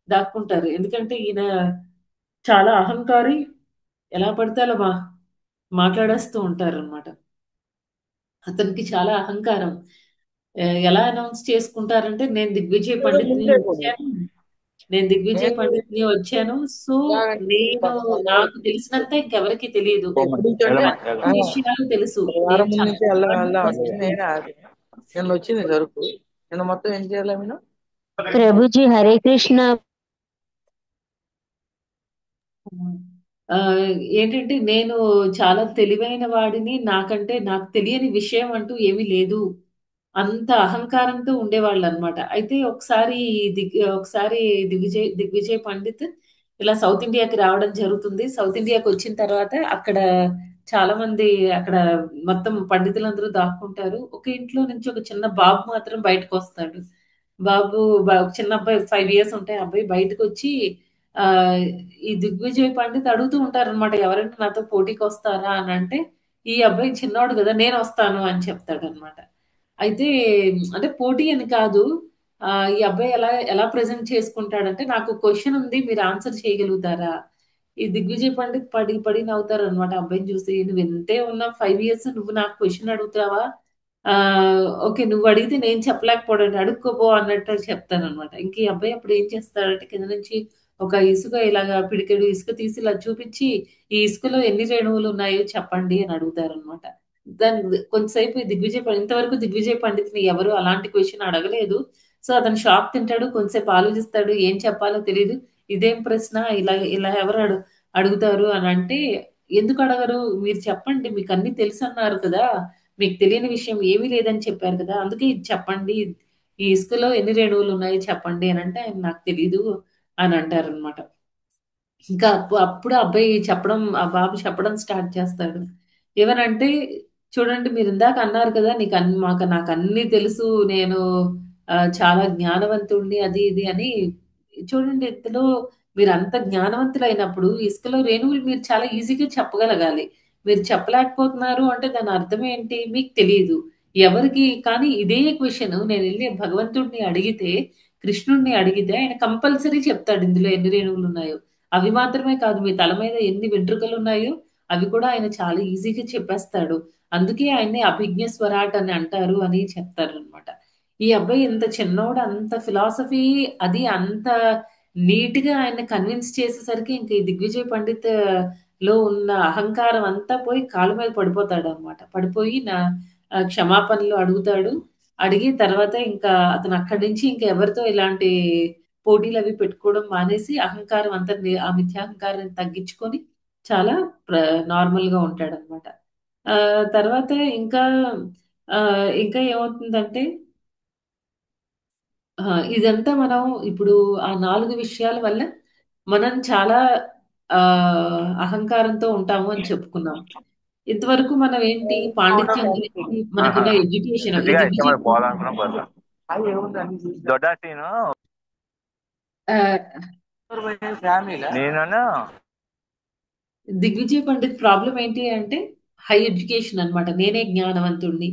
దాక్కుంటారు. ఎందుకంటే ఈయన చాలా అహంకారి. ఎలా పడితే అలా మాట్లాడేస్తూ ఉంటారనమాట. అతనికి చాలా అహంకారం. ఎలా అనౌన్స్ చేసుకుంటారంటే ముందే పోనీ. నేను దిగ్విజయ్ నేను పండిత్‌ని వచ్చాను. సో, ఇలాగంటే నేను నాకు తెలిసినంత ఇంకెవరికీ తెలీదు. ఎప్పటి నుంచి అంటే అన్ని విషయాలు తెలుసు. ఒక వారం నేను ముందు చాలా నుంచి వెళ్దాం వెళ్దాం అంటే అడ్వాన్స్‌డ్. నేనే ఆపి నిన్న వచ్చింది సరుకు. నిన్న మొత్తం ఏం చేయాలి నేను? ప్రభుజీ హరే కృష్ణ. ఆ! ఏంటంటే నేను చాలా తెలివైన వాడిని. నాకు తెలియని విషయం అంటూ ఏమీ లేదు. అంత అహంకారంతో ఉండేవాళ్ళనమాట. అయితే ఒకసారి దిగ్విజయ్ పండిత్ ఇలా సౌత్ ఇండియాకి రావడం జరుగుతుంది. సౌత్ ఇండియాకి వచ్చిన తర్వాత చాలా మంది అక్కడ మొత్తం పండితులందరూ దాక్కుంటారు. ఒక ఇంట్లో నుంచి ఒక చిన్న బాబు మాత్రం బయటకొస్తాడు. బాబు ఒక చిన్న అబ్బాయి 5 ఇయర్స్ ఉంటాయి. ఆ అబ్బాయి బయటకొచ్చి ఆహ్, ఈ దిగ్విజయ్ పండిత్ అడుగుతూ ఉంటారనమాట. ఎవరైనా నాతో పోటీకొస్తారా అనంటే, ఈ అబ్బాయి చిన్నోడు గదా! నేనొస్తాను అని చెప్తాడనమాట. అయితే అంటే పోటీ అని కాదు. ఈ అబ్బాయి ఎలా ఎలా ప్రెజెంట్ చేసుకుంటాడంటే, నాకు క్వెషన్ ఉంది. మీరు ఆన్సర్ చేయగలుగుతారా? ఈ దిగ్విజయ్ పండిత్ పడి పడి నవ్వుతారనమాట ఆ అబ్బాయిని చూసి. "నువ్వు ఇంతే ఉన్నావు 5 ఇయర్స్ నువ్వు నాకు క్వెషన్ అడుగుతావా? ఓకే. నువ్వు అడిగితే నేను చెప్పలేకపోవడం అడుక్కోపో" అన్నట్టు చెప్తాననమాట. ఇంక ఈ అబ్బాయి అప్పుడు ఏం చేస్తాడంటే కింద నుంచి ఒక ఇసుక ఇలాగా పిడికెడు ఇసుక తీసి ఇలా చూపించి, "ఈ ఇసుకలో ఎన్ని రేణువులు ఉన్నాయో చెప్పండి" అని అడుగుతారనమాట. కొంతసేపు ఇంతవరకు దిగ్విజయ్ పండిత్‌ని ఎవరు అలాంటి క్వెషన్ అడగలేదు. సో, అతను షాక్ తింటాడు. కొంతసేపు ఆలోచిస్తాడు. ఏం చెప్పాలో తెలీదు. ఇదేం ప్రశ్న? ఇలా ఇలా ఎవరు అడుగుతారు అనంటే, "ఎందుకు అడగరు? మీరు చెప్పండి. మీకన్నీ తెలుసన్నారు కదా! మీకు తెలియని విషయం ఏమీ లేదని చెప్పారు కదా! అందుకే ఇది చెప్పండి. ఈ ఇసుకలో ఎన్ని రేణువులున్నాయో చెప్పండి" అనంటే, ఆయన "నాకు తెలీదు" అని అంటారనమాట. ఇంకా అప్పుడు ఆ బాబు చెప్పడం స్టార్ట్ చేస్తాడు. ఏమనంటే చూడండి మీరు ఇందాక అన్నారు కదా నాకు అన్ని తెలుసు, నేను చాలా జ్ఞానవంతుణ్ణి అది ఇది అని. చూడండి ఇందులో మీరు అంత జ్ఞానవంతులైనప్పుడు ఇసుకలో రేణువులు మీరు చాలా ఈజీగా చెప్పగలగాలి. మీరు చెప్పలేకపోతున్నారు అంటే దాని అర్థం ఏంటి మీకు తెలియదు. ఎవరికి కానీ ఇదే క్వశ్చన్ నేను వెళ్ళి భగవంతుడిని అడిగితే, కృష్ణుడిని అడిగితే ఆయన కంపల్సరీ చెప్తాడు ఇందులో ఎన్ని రేణువులు ఉన్నాయో. అవి మాత్రమే కాదు, మీ తల మీద ఎన్ని వెంట్రుకలు ఉన్నాయో అవి కూడా ఆయన చాలా ఈజీగా చెప్పేస్తాడు. అందుకే ఆయన్ని అభిజ్ఞ స్వరాట్ అని అంటారు అని చెప్తారు అనమాట. ఈ అబ్బాయి ఇంత చిన్నోడు అంత ఫిలాసఫీ అది అంత నీట్ గా ఆయన కన్విన్స్ చేసేసరికి ఇంక ఈ దిగ్విజయ్ పండిత్ లో ఉన్న అహంకారం అంతా పోయి కాళ్ళ మీద పడిపోతాడు అనమాట. పడిపోయి క్షమాపణలు అడుగుతాడు. అడిగి తర్వాత ఇంకా అతను అక్కడి నుంచి ఇంకా ఎవరితో ఇలాంటి పోటీలు అవి పెట్టుకోవడం మానేసి అహంకారం అంతా ఆ మిథ్యాహంకారాన్ని తగ్గించుకొని చాలా నార్మల్ గా ఉంటాడనమాట. తర్వాత ఇంకా ఇంకా ఏమవుతుందంటే ఇదంతా మనం ఇప్పుడు ఆ 4 విషయాల వల్ల మనం చాలా అహంకారంతో ఉంటాము అని చెప్పుకున్నాం. ఇంతవరకు మనం ఏంటి పాండిత్యం గురించి మనకున్న ఎడ్యుకేషన్ ఈ గట్టిగా అయితే దిగ్విజయ్ మరి పోవాలనుకున్నాం పోతాం. అది ఏముందని దొడ్డ సీను ఆ, ఫ్యామిలీలా నేను దిగ్విజయ్ పండిత్ ప్రాబ్లం ఏంటి అంటే హై ఎడ్యుకేషన్ అన్నమాట. నేనే జ్ఞానవంతుణ్ణి.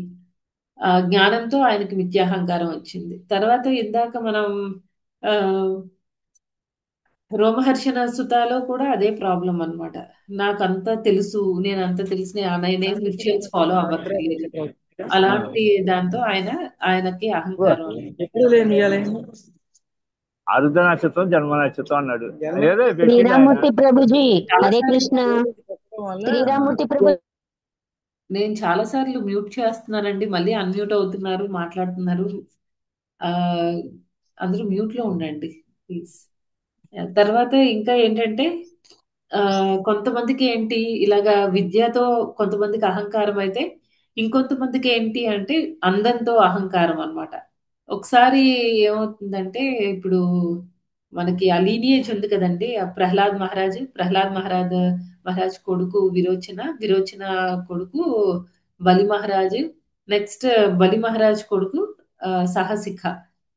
ఆ జ్ఞానంతో ఆయనకి మిథ్యాహంకారం వచ్చింది. తర్వాత ఇందాక మనం ఆ రోమహర్షణ సుతాలో కూడా అదే ప్రాబ్లం అన్నమాట. నాకంతా తెలుసు, నేనంతా తెలిసి నేనేం రిచువల్స్ ఫాలో అవ్వక్కర్లేదు. అలాంటి దాంతో ఆయనకి అహంకారం. ఎప్పుడు లేని ఇయ్యాలి అరుద నక్షత్రం జన్మ నక్షత్రం అన్నాడు. ఏదో పెట్టింది ఆయన. శ్రీరామూర్తి ప్రభుజీ హరే చాలాసార్లు కృష్ణ. శ్రీరామూర్తి ప్రభు నేను చాలా సార్లు మ్యూట్ చేస్తున్నానండి, మళ్ళీ అన్మ్యూట్ అవుతున్నారు, మాట్లాడుతున్నారు. ఆ అందరూ మ్యూట్ లో ఉండండి ప్లీజ్. తర్వాత ఇంకా ఏంటంటే కొంతమందికి ఏంటి ఇలాగా విద్యతో కొంతమందికి అహంకారం అయితే, ఇంకొంతమందికి ఏంటి అంటే అందంతో అహంకారం అన్నమాట. ఒకసారి ఏమవుతుందంటే ఇప్పుడు మనకి ఆ లీనియేజ్ ఉంది కదండి, ఆ ప్రహ్లాద్ మహారాజ్ కొడుకు విరోచన కొడుకు బలి మహారాజు, నెక్స్ట్ బలి మహారాజ్ కొడుకు సాహసిక.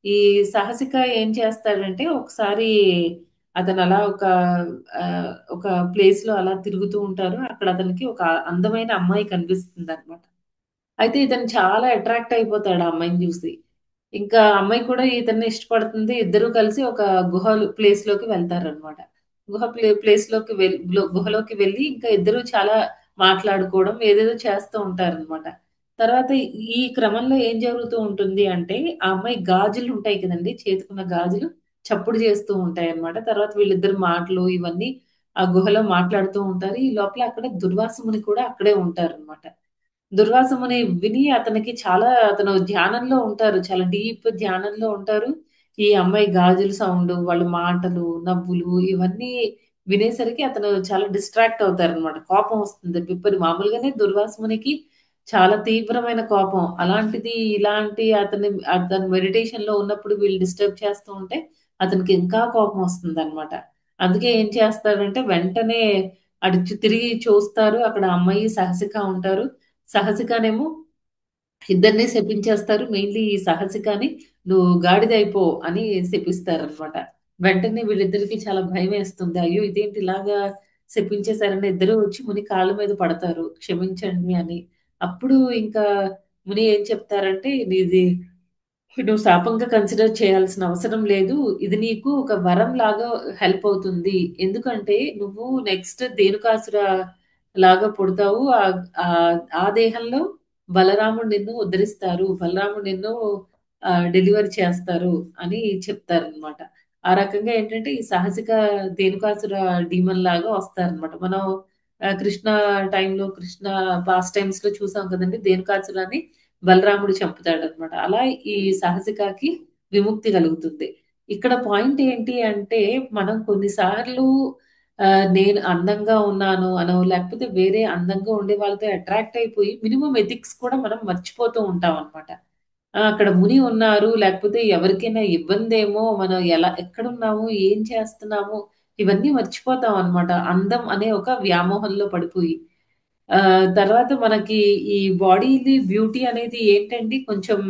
ఈ సాహసిక ఏం చేస్తాడంటే ఒకసారి అతను అలా ఆ, ఒక ప్లేస్ లో అలా తిరుగుతూ ఉంటారు. అక్కడ అతనికి ఒక అందమైన అమ్మాయి కనిపిస్తుంది అనమాట. అయితే ఇతను చాలా అట్రాక్ట్ అయిపోతాడు ఆ అమ్మాయిని చూసి. ఇంకా అమ్మాయి కూడా ఇతన్ని ఇష్టపడుతుంది. ఇద్దరూ కలిసి ఒక ప్లేస్ లోకి వెళ్తారనమాట. గుహలోకి వెళ్ళి ఇంకా ఇద్దరు చాలా మాట్లాడుకోవడం ఏదేదో చేస్తూ ఉంటారనమాట. తర్వాత ఈ క్రమంలో ఏం జరుగుతూ ఉంటుంది అంటే ఆ అమ్మాయి గాజులు ఉంటాయి కదండి, చేతుకున్న గాజులు చప్పుడు చేస్తూ ఉంటాయి అన్నమాట. తర్వాత వీళ్ళిద్దరు మాటలు ఇవన్నీ ఆ గుహలో మాట్లాడుతూ ఉంటారు. ఈ లోపల అక్కడ దుర్వాసముని కూడా అక్కడే ఉంటారు అనమాట. దుర్వాసముని విని అతను ధ్యానంలో ఉంటారు. చాలా డీప్ ధ్యానంలో ఉంటారు. ఈ అమ్మాయి గాజుల సౌండ్, వాళ్ళ మాటలు, నవ్వులు ఇవన్నీ వినేసరికి అతను చాలా డిస్ట్రాక్ట్ అవుతారు అనమాట. కోపం వస్తుంది మామూలుగానే దుర్వాసమునికి చాలా తీవ్రమైన కోపం. అలాంటిది ఇలాంటి అతను మెడిటేషన్ లో ఉన్నప్పుడు వీళ్ళు డిస్టర్బ్ చేస్తూ ఉంటే అతనికి ఇంకా కోపం వస్తుంది అనమాట. అందుకే ఏం చేస్తాడంటే వెంటనే తిరిగి చూస్తారు. అక్కడ అమ్మాయి సహసిక ఉంటారు. సహసికనేమో ఇద్దరిని శపించేస్తారు. మెయిన్లీ ఈ సహసికాని నువ్వు గాడిదైపో అని శపిస్తారనమాట. వెంటనే వీళ్ళిద్దరికి చాలా భయం వేస్తుంది. అయ్యో ఇదేంటి ఇలాగా శపించేశారని ఇద్దరు వచ్చి ముని కాళ్ళ మీద పడతారు, క్షమించండి అని. అప్పుడు ఇంకా ముని ఏం చెప్తారంటే నీది నువ్వు శాపంగా కన్సిడర్ చేయాల్సిన అవసరం లేదు. ఇది నీకు ఒక వరం లాగా హెల్ప్ అవుతుంది. ఎందుకంటే నువ్వు నెక్స్ట్ ధేనుకాసుర లాగా పుడతావు. ఆ ఆ దేహంలో బలరాముడు నిన్ను ఉద్ధరిస్తారు. బలరాముడు నిన్ను డెలివర్ చేస్తారు అని చెప్తారనమాట. ఆ రకంగా ఏంటంటే ఈ సాహసిక ధేనుకాసుర డీమన్ లాగా వస్తారనమాట. మనం కృష్ణ టైంలో కృష్ణ పాస్ట్ టైమ్స్ లో చూసాం కదండి, ధేనుకాసురాన్ని బలరాముడు చంపుతాడనమాట. అలా ఈ సహసికకి విముక్తి కలుగుతుంది. ఇక్కడ పాయింట్ ఏంటి అంటే మనం కొన్నిసార్లు ఆ, నేను అందంగా ఉన్నాను అనో లేకపోతే వేరే అందంగా ఉండే వాళ్ళతో అట్రాక్ట్ అయిపోయి మినిమం ఎథిక్స్ కూడా మనం మర్చిపోతూ ఉంటాం అనమాట. అక్కడ ముని ఉన్నారు, లేకపోతే ఎవరికైనా ఇబ్బంది ఏమో, మనం ఎక్కడున్నాము, ఏం చేస్తున్నాము, ఇవన్నీ మర్చిపోతాం అన్నమాట అందం అనే ఒక వ్యామోహంలో పడిపోయి. తర్వాత మనకి ఈ బాడీది బ్యూటీ అనేది ఏంటండి, కొంచెం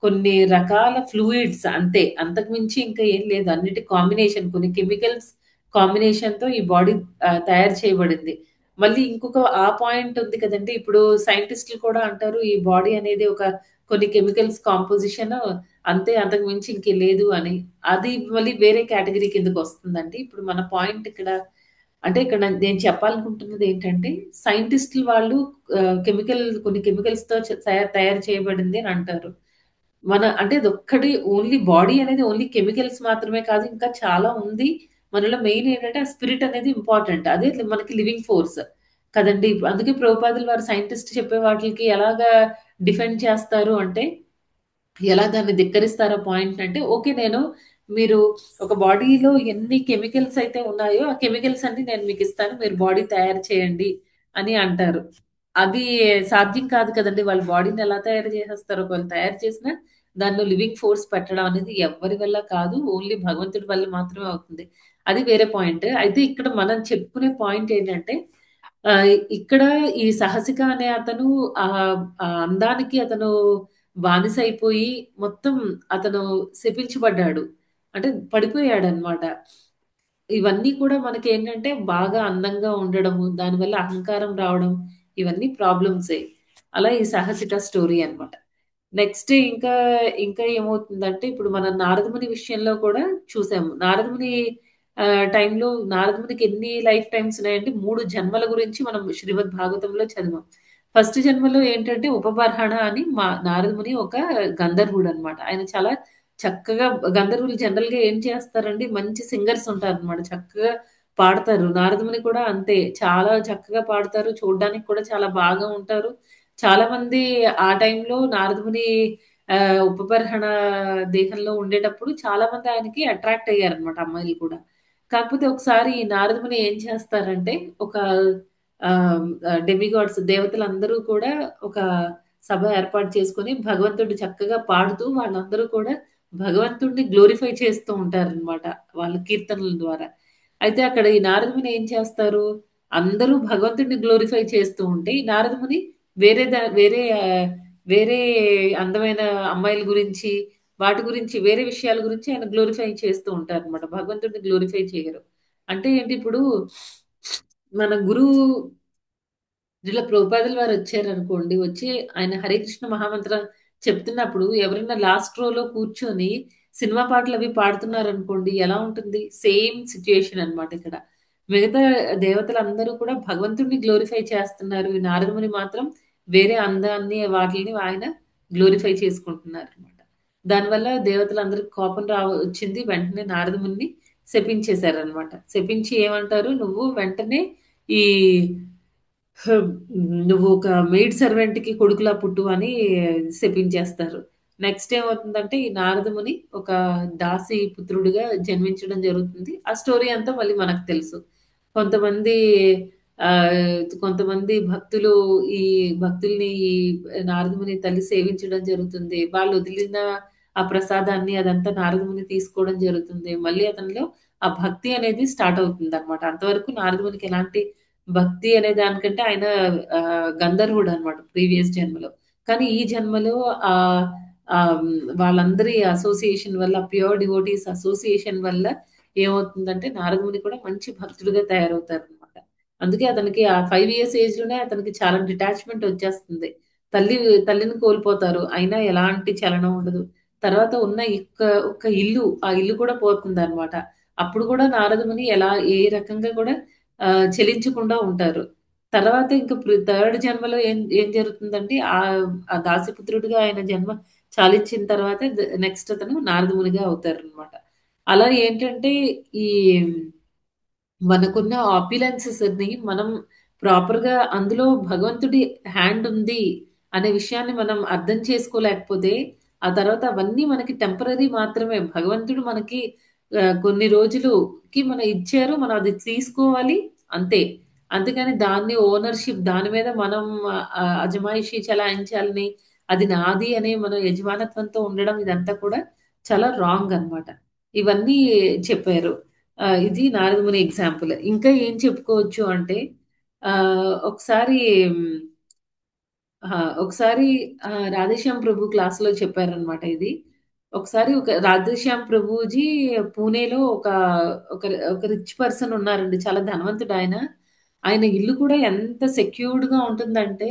కొన్ని రకాల ఫ్లూయిడ్స్ అంతే. అంతకు మించి ఇంకా ఏం లేదు. అన్నిటి కాంబినేషన్, కొన్ని కెమికల్స్ కాంబినేషన్‌తో ఈ బాడీ తయారు చేయబడింది. మళ్ళీ ఇంకొక ఆ పాయింట్ ఉంది కదండీ! ఇప్పుడు సైంటిస్ట్‌లు కూడా అంటారు, ఈ బాడీ అనేది ఒక కొన్ని కెమికల్స్ కాంపోజిషన్ అంతే, అంతకు మించి ఇంక లేదు అని. అది మళ్ళీ వేరే కేటగరీ కిందకొస్తుందండి. ఇప్పుడు మన పాయింట్ ఇక్కడ, అంటే ఇక్కడ నేను చెప్పాలనుకుంటున్నది ఏంటంటే, సైంటిస్టులు వాళ్ళు కొన్ని కెమికల్స్‌తో తయారు చేయబడింది అని అంటారు. అంటే అదొక్కటి ఓన్లీ బాడీ అనేది ఓన్లీ కెమికల్స్ మాత్రమే కాదు. ఇంకా చాలా ఉంది. మనలో మెయిన్ ఏంటంటే ఆ స్పిరిట్ అనేది ఇంపార్టెంట్. అదే మనకి లివింగ్ ఫోర్స్ కదండీ! అందుకే ప్రభుపాదులు వారు సైంటిస్ట్ చెప్పే వాటిలకి ఎలాగా డిఫెండ్ చేస్తారు అంటే, ఎలా దాన్ని ధిక్కరిస్తారో పాయింట్ అంటే, ఓకే, మీరు ఒక బాడీలో ఎన్ని కెమికల్స్ అయితే ఉన్నాయో ఆ కెమికల్స్ అన్ని నేను మీకు ఇస్తాను, మీరు బాడీ తయారు చేయండి అని అంటారు. అది సాధ్యం కాదు కదండి. వాళ్ళ బాడీని ఎలా తయారు చేసేస్తారు? ఒకవేళ తయారు చేసినా దానిలో లివింగ్ ఫోర్స్ పెట్టడం అనేది ఎవ్వరి వల్ల కాదు, ఓన్లీ భగవంతుడి వల్ల మాత్రమే అవుతుంది. అది వేరే పాయింట్. అయితే ఇక్కడ మనం చెప్పుకునే పాయింట్ ఏంటంటే, ఇక్కడ ఈ సహసిక అనే అతను ఆ ఆ అందానికి అతను బానిసైపోయి మొత్తం అతను శపించబడ్డాడు. అంటే పడిపోయాడన్నమాట. ఇవన్నీ కూడా మనకేంటంటే బాగా అందంగా ఉండడము, దానివల్ల అహంకారం రావడం, ఇవన్నీ ప్రాబ్లమ్సే. అలా ఈ సాహసిక స్టోరీ అన్నమాట. నెక్స్ట్ ఇంకా, ఇంకా ఏమవుతుందంటే, ఇప్పుడు మనం నారదముని విషయంలో కూడా చూసాము. నారదముని టైంలో నారదమునికి ఎన్ని లైఫ్ టైమ్స్ ఉన్నాయంటే 3 జన్మల గురించి మనం శ్రీమద్ భాగవతంలో చదివాం. ఫస్ట్ జన్మలో ఏంటంటే ఉపబర్హణ అని నారదముని ఒక గంధర్వుడన్నమాట. ఆయన చాలా చక్కగా, గంధర్వులు జనరల్‌గా ఏం చేస్తారండి, మంచి సింగర్స్ ఉంటారన్నమాట. చక్కగా పాడతారు. నారదముని కూడా అంతే. చాలా చక్కగా పాడతారు. చూడ్డానికి కూడా చాలా బాగా ఉంటారు. చాలామంది ఆ టైంలో నారదముని ఉపబర్హణ దేహంలో ఉండేటప్పుడు చాలామంది ఆయనకి అట్రాక్ట్ అయ్యారన్నమాట, అమ్మాయిలు కూడా. కాకపోతే ఒకసారి ఈ నారదముని ఏం చేస్తారంటే, ఒక డెమిగాడ్స్ దేవతలందరూ కూడా ఒక సభ ఏర్పాటు చేసుకొని భగవంతుడిని చక్కగా పాడుతూ వాళ్ళందరూ కూడా భగవంతుడిని గ్లోరిఫై చేస్తూ ఉంటారనమాట, వాళ్ళ కీర్తనల ద్వారా. అయితే అక్కడ ఈ నారదముని ఏం చేస్తారు, అందరూ భగవంతుడిని గ్లోరిఫై చేస్తూ ఉంటే ఈ నారదముని వేరే వేరే అందమైన అమ్మాయిల గురించి, వాటి గురించి, వేరే విషయాల గురించి ఆయన గ్లోరిఫై చేస్తూ ఉంటారనమాట. భగవంతుడిని గ్లోరిఫై చేయరు. అంటే ఏంటి, ఇప్పుడు మన గురువు ఇలా ప్రభుపాదుల వారు వచ్చారనుకోండి, వచ్చి ఆయన హరే కృష్ణ మహామంత్రం చెప్తున్నప్పుడు ఎవరైనా లాస్ట్ రోలో కూర్చొని సినిమా పాటలు అవి పాడుతున్నారనుకోండి, ఎలా ఉంటుంది? సేమ్ సిచ్యుయేషన్ అన్నమాట ఇక్కడ. మిగతా దేవతలందరూ కూడా భగవంతుడిని గ్లోరిఫై చేస్తున్నారు. ఈ నారదముని మాత్రం వేరే అందాన్ని వాటిని ఆయన గ్లోరిఫై చేసుకుంటున్నారు అనమాట. దానివల్ల దేవతలందరికి కోపం వచ్చింది. వెంటనే నారదముని శపించేశారనమాట. శపించి ఏమంటారు, నువ్వు వెంటనే ఈ హ్ నువ్వు ఒక మెయిడ్ సర్వెంట్‌కి కొడుకులా పుట్టు అని శపించేస్తారు. నెక్స్ట్ ఏమవుతుందంటే, ఈ నారదముని ఒక దాసి పుత్రుడిగా జన్మించడం జరుగుతుంది. ఆ స్టోరీ అంతా మళ్ళీ మనకు తెలుసు. కొంతమంది కొంతమంది భక్తులు ఈ భక్తుల్ని ఈ నారదముని తల్లి సేవించడం జరుగుతుంది. వాళ్ళు వదిలిన ఆ ప్రసాదాన్ని అదంతా నారదముని తీసుకోవడం జరుగుతుంది. మళ్ళీ అతనిలో ఆ భక్తి అనేది స్టార్ట్ అవుతుందన్నమాట. అంతవరకు నారదమునికి ఎలాంటి భక్తి అనే దానికంటే ఆయన గంధర్వుడనమాట ప్రీవియస్ జన్మలో. కానీ ఈ జన్మలో ఆహ్, వాళ్ళందరి అసోసియేషన్ వల్ల, ప్యూర్ డివోటీస్ అసోసియేషన్ వల్ల ఏమవుతుందంటే, నారదముని కూడా మంచి భక్తుడిగా తయారవుతారనమాట. అందుకే అతనికి ఆ 5 ఇయర్స్ ఏజ్‌లోనే అతనికి చాలా డిటాచ్‌మెంట్ వచ్చేస్తుంది. తల్లి తల్లిని కోల్పోతారు. అయినా ఎలాంటి చలనం ఉండదు. తర్వాత ఉన్న ఒక్క ఇల్లు, ఆ ఇల్లు కూడా పోతుందనమాట. అప్పుడు కూడా నారదముని ఏ రకంగా కూడా చెలించకుండా ఉంటారు. తర్వాత ఇంక థర్డ్ జన్మలో ఏం ఏం జరుగుతుందంటే, ఆ దాసిపుత్రుడిగా ఆయన జన్మ చాలించిన తర్వాతే నెక్స్ట్ అతను నారదమునిగా అవుతారనమాట. అలా ఏంటంటే, ఈ మనకున్న ఆప్యులెన్సెస్‌ని మనం ప్రాపర్‌గా అందులో భగవంతుడి హ్యాండ్ ఉంది అనే విషయాన్ని మనం అర్థం చేసుకోలేకపోతే, ఆ తర్వాత అవన్నీ మనకి టెంపరరీ మాత్రమే. భగవంతుడు మనకి కొన్ని రోజులుకి మనం ఇచ్చారు. మనం అది తీసుకోవాలి అంతే. అంతేగాని దాన్ని ఓనర్‌షిప్ దాని మీద మనం అజమాయిషీ చెలాయించాలని, అది నాది అనే మన యజమానత్వంతో ఉండడం, ఇదంతా కూడా చాలా రాంగ్ అన్నమాట. ఇవన్నీ చెప్పారు. ఇది నారదముని ఎగ్జాంపుల్. ఇంకా ఏం చెప్పుకోవచ్చు అంటే, ఒకసారి ఒకసారి రాధేశ్యామ్ ప్రభు క్లాస్‌లో చెప్పారనమాట ఇది. ఒకసారి ఒక రాధేశ్యామ్ ప్రభుజీ పూణేలో ఒక ఒక రిచ్ పర్సన్ ఉన్నారండి. చాలా ధనవంతుడాయన. ఆయన ఇల్లు కూడా ఎంత సెక్యూర్డ్‌గా ఉంటుందంటే,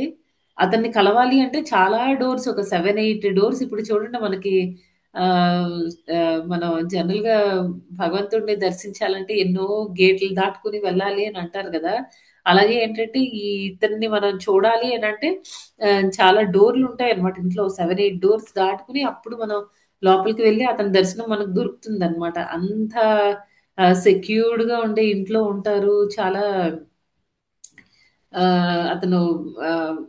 అతన్ని కలవాలి అంటే చాలా డోర్స్ ఒక 7, 8 డోర్స్ ఇప్పుడు చూడండి మనకి ఆహ్, మనం జనరల్‌గా భగవంతుడిని దర్శించాలంటే ఎన్నో గేట్లు దాటుకొని వెళ్ళాలి అని అంటారు గదా! అలాగే ఏంటంటే ఇతన్ని మనం చూడాలి అనంటే చాలా డోర్‌లుంటాయన్నమాట ఇంట్లో. 7, 8 డోర్స్ దాటుకొని అప్పుడు మనం లోపలికి వెళ్లి అతని దర్శనం మనకు దొరుకుతుందన్నమాట. అంత సెక్యూర్డ్‌గా ఉండే ఇంట్లో ఉంటారు. చాలా అతను ఆహ్,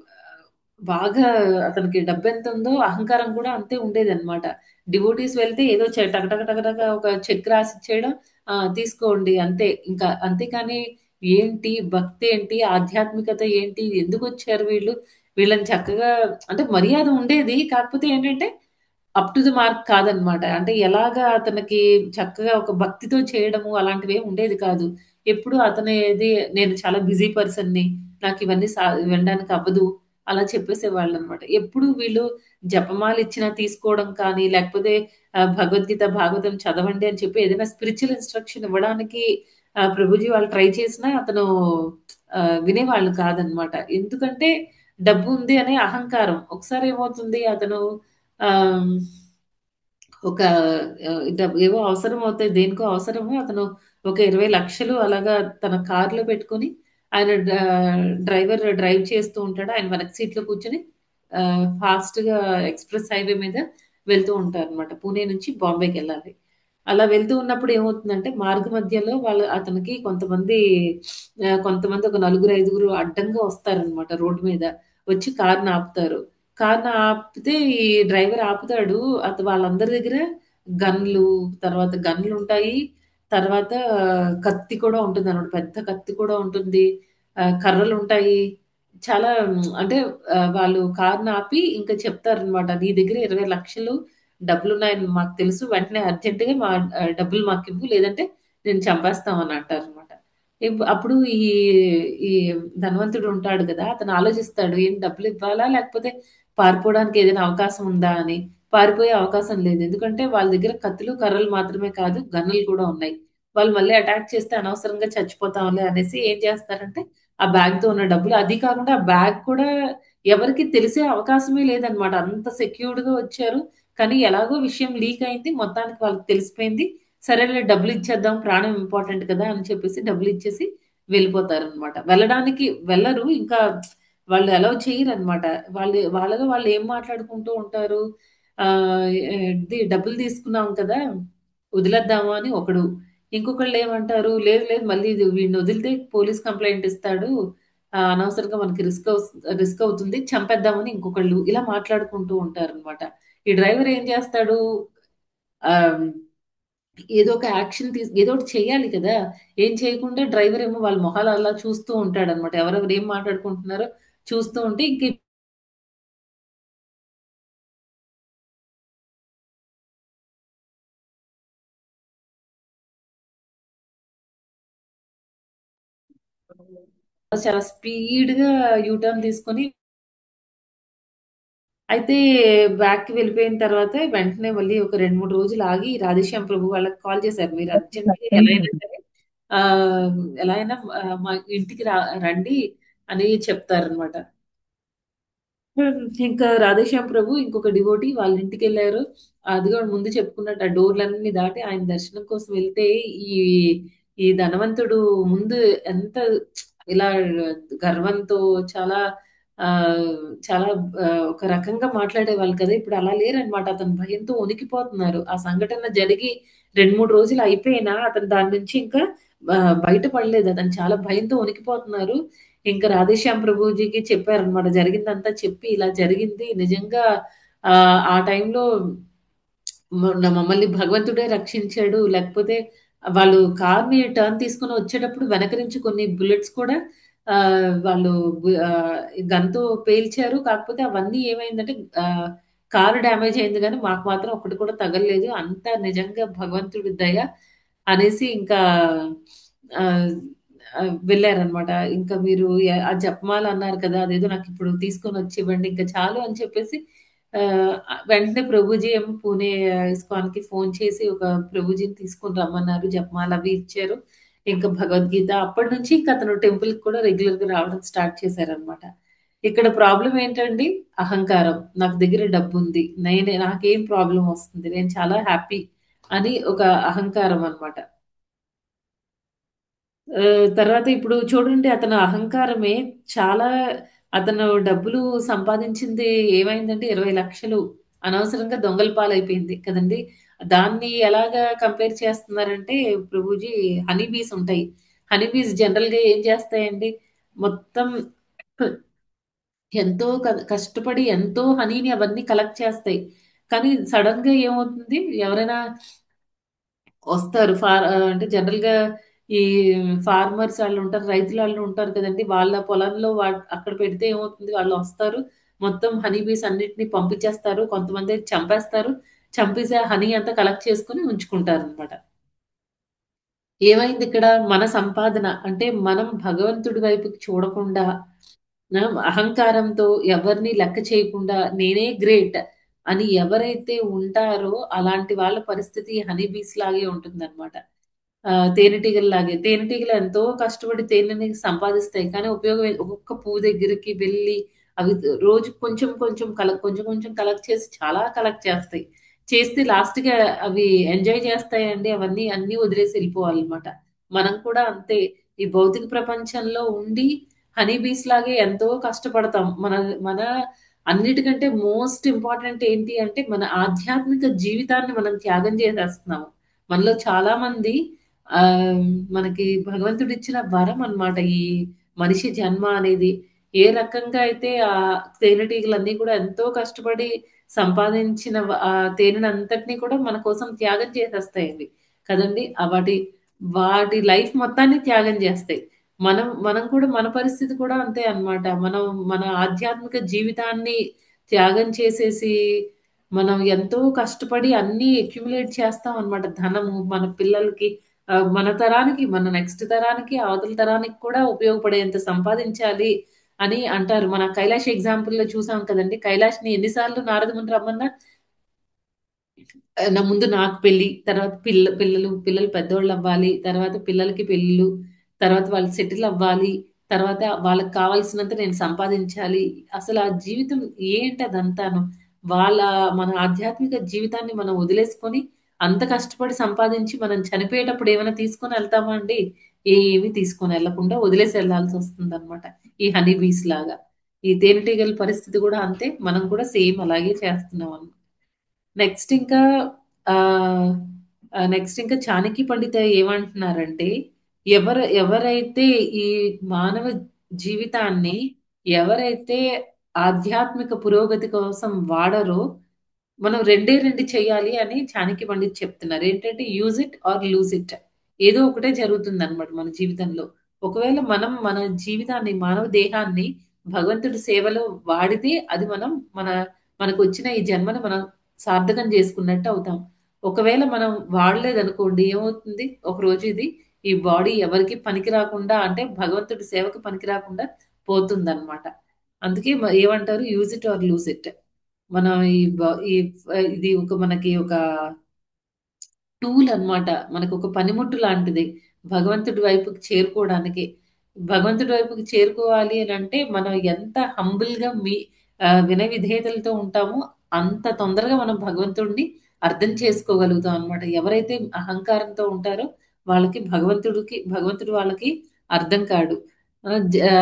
బాగా అతనికి డబ్బెంతుందో అహంకారం కూడా అంతే ఉండేదన్నమాట. డివోటీస్ వెళ్తే ఏదో టక టక టక టక ఒక చెక్ రాసిచ్చేయడం, తీసుకోండి అంతే. ఇంకా అంతేకాని ఏంటి, భక్తేంటి, ఆధ్యాత్మికత ఏంటి, ఎందుకొచ్చారు వీళ్ళు, వీళ్ళని చక్కగా అంటే మర్యాద ఉండేది. కాకపోతే ఏంటంటే అప్ టు ది మార్క్ కాదనమాట. అంటే ఎలాగా అతనికి చక్కగా ఒక భక్తితో చేయడము అలాంటివేమి ఉండేది కాదు. ఎప్పుడు అతనేది నేను చాలా బిజీ పర్సన్‌ని. నాకివన్నీ వినడానికి అవ్వదు. అలా చెప్పేసేవాళ్ళనమాట. ఎప్పుడు వీళ్ళు జపమాల ఇచ్చినా తీసుకోవడం కానీ, లేకపోతే భగవద్గీత, భాగవతం చదవండి అని చెప్పి ఏదైనా స్పిరిచ్యువల్ ఇన్‌స్ట్రక్షన్ ఇవ్వడానికి ప్రభుజీ వాళ్ళు ట్రై చేసినా అతను వినేవాళ్ళు కాదనమాట. ఎందుకంటే డబ్బు ఉంది అనే అహంకారం. ఒకసారి ఏమవుతుంది అతను ఆహ్, ఒక ఏవో అవసరమవుతాయి. దేనికో అవసరము అతను ఒక 20,00,000 అలాగా తన కార్‌లో పెట్టుకొని ఆయన డ్రైవర్ డ్రైవ్ చేస్తూ ఉంటాడు. ఆయన వెనక సీట్‌లో కూర్చొని ఫాస్ట్‌గా ఎక్స్‌ప్రెస్ హైవే మీద వెళ్తూ ఉంటారనమాట. పూణే నుంచి బాంబేకెళ్ళాలి. అలా వెళ్తూ ఉన్నప్పుడు ఏమవుతుందంటే మార్గ మధ్యలో అతనికి కొంతమంది ఒక నలుగురు, ఐదుగురు అడ్డంగా వస్తారనమాట రోడ్డు మీద. వచ్చి కార్‌ని ఆపుతారు. కార్‌ని ఆపితే ఈ డ్రైవర్ ఆపుతాడు. వాళ్ళందరి దగ్గర గన్‌లు, తర్వాత గన్‌లుంటాయి. తర్వాత కత్తి కూడా ఉంటుందన్నమాట. పెద్ద కత్తి కూడా ఉంటుంది. కర్రలుంటాయి. చాలా అంటే వాళ్ళు కార్‌ని ఆపి ఇంకా చెప్తారనమాట. "నీ దగ్గర 20,00,000 డబ్బులున్నాయని మాకు తెలుసు. వెంటనే అర్జెంట్‌గా డబ్బులు మాకివ్వు. లేదంటే నిన్ను చంపేస్తాం" అని అంటారనమాట. అప్పుడు ఈ ధనవంతుడు ఉంటాడు గదా! అతను ఆలోచిస్తాడు. ఏం డబ్బులివ్వాలా? లేకపోతే పారిపోవడానికి ఏదైనా అవకాశం ఉందా అని. పారిపోయే అవకాశం లేదు. ఎందుకంటే వాళ్ళ దగ్గర కత్తులు, కర్రలు మాత్రమే కాదు గన్నులు కూడా ఉన్నాయి. వాళ్ళు మళ్ళీ అటాక్ చేస్తే అనవసరంగా చచ్చిపోతాంలే అనేసి ఏం చేస్తారంటే, ఆ బ్యాగ్‌తో ఉన్న డబ్బులు అది కాకుండా ఆ బ్యాగ్ కూడా ఎవరికీ తెలిసే అవకాశమే లేదనమాట. అంత సెక్యూర్డ్‌గా వచ్చారు. కానీ ఎలాగో విషయం లీక్ అయింది. మొత్తానికి వాళ్ళకి తెలిసిపోయింది. సరేలే డబ్బులిచ్చేద్దాం ప్రాణం ఇంపార్టెంట్ కదా! అని చెప్పేసి డబ్బులిచ్చేసి వెళ్ళిపోతారనమాట. వెళ్లరు. ఇంకా వాళ్ళు అలౌ చెయ్యరనమాట. వాళ్ళలో వాళ్ళు ఏం మాట్లాడుకుంటూ ఉంటారు. డబ్బులు తీసుకున్నాం కదా! వదిలేద్దామా అని ఒకడు. ఇంకొకళ్ళేమంటారు, లేదు లేదు మళ్ళీ వీడిని వదిలితే పోలీస్ కంప్లెయింట్ ఇస్తాడు. అనవసరంగా మనకి రిస్క్ అవుతుంది. చంపేద్దామని ఇంకొకళ్ళు. ఇలా మాట్లాడుకుంటూ ఉంటారనమాట. ఈ డ్రైవర్ ఏం చేస్తాడు, ఆహ్, ఏదో ఒక యాక్షన్ ఏదో ఒకటి చేయాలి కదా! ఏం చేయకుండా డ్రైవర్ ఏమో వాళ్ళ మొహాలు అలా చూస్తూ ఉంటాడనమాట. ఎవరెవరు ఏం మాట్లాడుకుంటున్నారో చూస్తూ ఉంటే ఇంక చాలా స్పీడ్‌గా యూ టర్న్ తీసుకొని అయితే బ్యాక్‌కి వెళ్ళిపోయిన తర్వాత వెంటనే మళ్ళీ ఒక 2, 3 రోజులు ఆగి రాధేశ్యామ్ ప్రభు వాళ్ళకి కాల్ చేశారు. మీరు అర్జెంట్‌గా ఎలా అయినా సరే ఎలా అయినా మా ఇంటికి రండి అని చెప్తారనమాట. ఇంకా రాధేశ్యామ్ ప్రభు ఇంకొక డివోటీ వాళ్ళ ఇంటికెళ్లారు. అది కూడా ముందు చెప్పుకున్నట్టు ఆ డోర్‌లన్నీ దాటి ఆయన దర్శనం కోసం వెళ్తే ఈ ఈ ధనవంతుడు ముందు ఎంత ఇలా గర్వంతో చాలా చాలా ఒక రకంగా మాట్లాడేవాళ్ళు కదా! ఇప్పుడు అలా లేరనమాట. అతను భయంతో వణికిపోతున్నారు. ఆ సంఘటన జరిగి 2, 3 రోజులు అయిపోయినా అతను దాని నుంచి ఇంకా బయట పడలేదు. అతను చాలా భయంతో వణికిపోతున్నారు. ఇంకా రాధేశ్యామ్ ప్రభుజీకి చెప్పారనమాట. జరిగిందంతా చెప్పి ఇలా జరిగింది నిజంగా ఆ టైంలో మమ్మల్ని భగవంతుడే రక్షించాడు. లేకపోతే వాళ్ళు కార్‌ని టర్న్ తీసుకొని వచ్చేటప్పుడు వెనక నుంచి కొన్ని బుల్లెట్స్ కూడా వాళ్ళు గన్‌తో పేల్చారు. కాకపోతే అవన్నీ ఏమైందంటే కారు డ్యామేజ్ అయింది గానీ మాకు మాత్రం ఒకటి కూడా తగలలేదు. అంతా నిజంగా భగవంతుడి దయ అనేసి ఇంకా ఆహ్, వెళ్ళారనమాట. ఇంకా మీరు ఆ జపమాల అన్నారు కదా! అదేదో నాకిప్పుడు తీసుకొనొచ్చి ఇవ్వండి ఇంక చాలు అని చెప్పేసి వెంటనే ప్రభుజీ ఏమో పూణే ఇస్కాన్‌కి ఫోను చేసి ఒక ప్రభుజీని తీసుకొని రమ్మన్నారు. జపమాల అవి ఇచ్చారు. ఇంకా భగవద్గీత అప్పటినుంచి ఇంక అతను టెంపుల్‌కి కూడా రెగ్యులర్‌గా రావడం స్టార్ట్ చేశారనమాట. ఇక్కడ ప్రాబ్లమ్ ఏంటండి? అహంకారం. నాకు దగ్గర డబ్బుంది. నాకేం ప్రాబ్లమ్ వస్తుంది. నేను చాలా హ్యాపీ అని ఒక అహంకారం అనమాట. తర్వాత ఇప్పుడు చూడండి అతని అహంకారమే చాలా అతను డబ్బులు సంపాదించింది ఏమైందంటే 20,00,000 అనవసరంగా దొంగల పాలైపోయింది కదండీ! దాన్ని ఎలాగా కంపేర్ చేస్తున్నారంటే ప్రభుజీ హనీ బీస్ ఉంటాయి. హనీ బీస్ జనరల్‌గా ఏం చేస్తాయండి? మొత్తం ఎంతో కష్టపడి ఎంతో హనీని అవన్నీ కలెక్ట్ చేస్తాయి. కానీ సడెన్‌గా ఏమవుతుంది? ఎవరైనా వస్తారు. అంటే జనరల్‌గా ఈ ఫార్మర్స్ ఆళ్ళుంటారు. రైతులు ఆళ్ళు ఉంటారు కదండీ! వాళ్ళ పొలంలో అక్కడ పెడితే ఏమవుతుంది? వాళ్ళొస్తారు. మొత్తం హనీ బీస్ అన్నిటిని పంపించేస్తారు. కొంతమందైతే చంపేస్తారు. చంపేసి ఆ హనీ అంతా కలెక్ట్ చేసుకొని ఉంచుకుంటారనమాట. ఏమైందిక్కడ? మన సంపాదన అంటే మనం భగవంతుడి వైపుకి చూడకుండా అహంకారంతో ఎవరిని లెక్క చేయకుండా నేనే గ్రేట్ అని ఎవరైతే ఉంటారో అలాంటి వాళ్ళ పరిస్థితి హనీ బీస్ లాగే ఉంటుందన్నమాట. తేనెటీగల్లాగే. తేనెటీగలు ఎంతో కష్టపడి తేనెని సంపాదిస్తాయి. కానీ ఉపయోగం ఒక్కొక్క పువ్వు దగ్గరికి వెళ్ళి అవి రోజు కొంచెం కొంచెం కొంచెం కొంచెం కలెక్ట్ చేసి చాలా కలెక్ట్ చేస్తాయి. చేస్తే లాస్ట్‌గా అవి ఎంజాయ్ చేస్తాయండి అవన్నీ అన్నీ వదిలేసి ఎళ్ళిపోవాలన్నమాట. మనం కూడా అంతే. ఈ భౌతిక ప్రపంచంలో ఉండి హనీ బీస్ లాగే ఎంతో కష్టపడతాం. మన మన అన్నిటికంటే మోస్ట్ ఇంపార్టెంట్ ఏంటి అంటే మన ఆధ్యాత్మిక జీవితాన్ని మనం త్యాగం చేసేస్తున్నాము. మనలో చాలా మంది మనకి భగవంతుడిచ్చిన వరం అన్నమాట. ఈ మనిషి జన్మ అనేది. ఏ రకంగా అయితే తేనెటీగలన్నీ కూడా ఎంతో కష్టపడి సంపాదించిన ఆ తేనెనంతటిని కూడా మన కోసం త్యాగం చేసేస్తాయండి. కదండీ! వాటి వాటి లైఫ్ మొత్తాన్ని త్యాగం చేస్తాయి. మనం మనం కూడా మన పరిస్థితి కూడా అంతే అన్నమాట. మనం మన ఆధ్యాత్మిక జీవితాన్ని త్యాగం చేసేసి, మనం ఎంతో కష్టపడి అన్నీ అక్యుములేట్ చేస్తాం అన్నమాట. ధనము మన పిల్లలకి మన తరానికి, మన నెక్స్ట్ తరానికి, అవతల తరానికి కూడా ఉపయోగపడేంత సంపాదించాలి అని అంటారు. మన కైలాష్ ఎగ్జాంపుల్‌లో చూసాం కదండీ! కైలాష్‌ని ఎన్ని సార్లు నారదముని రమ్మన్నా ముందు నాకు పెళ్లి, తర్వాత పిల్లలు పెద్దోళ్ళవ్వాలి, తర్వాత పిల్లలకి పెళ్ళిళ్ళు, తర్వాత వాళ్ళు సెటిల్ అవ్వాలి, తర్వాత వాళ్ళకి కావాల్సినంత నేను సంపాదించాలి. అసలు ఆ జీవితం ఏంటదంతాను? వాళ్ళ మన ఆధ్యాత్మిక జీవితాన్ని మనం వదిలేసుకొని, అంత కష్టపడి సంపాదించి మనం చనిపోయేటప్పుడు ఏమైనా తీసుకొనెళ్తామా అండి? ఏమి తీసుకొనెళ్ళకుండా వదిలేసి ఎళ్ళాల్సొస్తుందనమాట. ఈ హనీ బీస్ లాగా. ఈ తేనెటీగల పరిస్థితి గూడా అంతే. మనం కూడా సేమ్ అలాగే చేస్తున్నామనమాట. నెక్స్ట్ ఇంకా ఆహ్, నెక్స్ట్ ఇంకా చాణక్య పండిత ఏమంటున్నారంటే, ఎవరైతే ఈ మానవ జీవితాన్ని ఎవరైతే ఆధ్యాత్మిక పురోగతి కోసం వాడరో, మనం రెండే 2 చేయాలి అని చాణక్య పండిత్ చెప్తున్నారు. ఏంటంటే use it or lose it. ఏదో ఒకటే జరుగుతుందనమాట మన జీవితంలో. ఒకవేళ మనం మన జీవితాన్ని, మానవ దేహాన్ని భగవంతుడి సేవలో వాడితే అది మన మనకొచ్చిన ఈ జన్మను మనం సార్థకం చేసుకున్నట్టు అవుతాం. ఒకవేళ మనం వాడలేదనుకోండి ఏమవుతుంది? ఒకరోజు ఈ బాడీ ఎవరికీ పనికి రాకుండా అంటే భగవంతుడి సేవకి పనికి రాకుండా పోతుందనమాట. అందుకే ఏమంటారు use it or lose it. మనం ఈ బ ఈ ఇది మనకి ఒక టూల్ అన్నమాట. మనకొక పనిముట్టు లాంటిది. భగవంతుడి వైపుకి చేరుకోవడానికి. భగవంతుడి వైపుకి చేరుకోవాలి అనంటే, మనం ఎంత హంబుల్‌గా వినయ విధేయతలతో ఉంటామో, అంత తొందరగా మనం భగవంతుడిని అర్థం చేసుకోగలుగుతాం అన్నమాట. ఎవరైతే అహంకారంతో ఉంటారో, భగవంతుడు వాళ్ళకి అర్థం కాడు.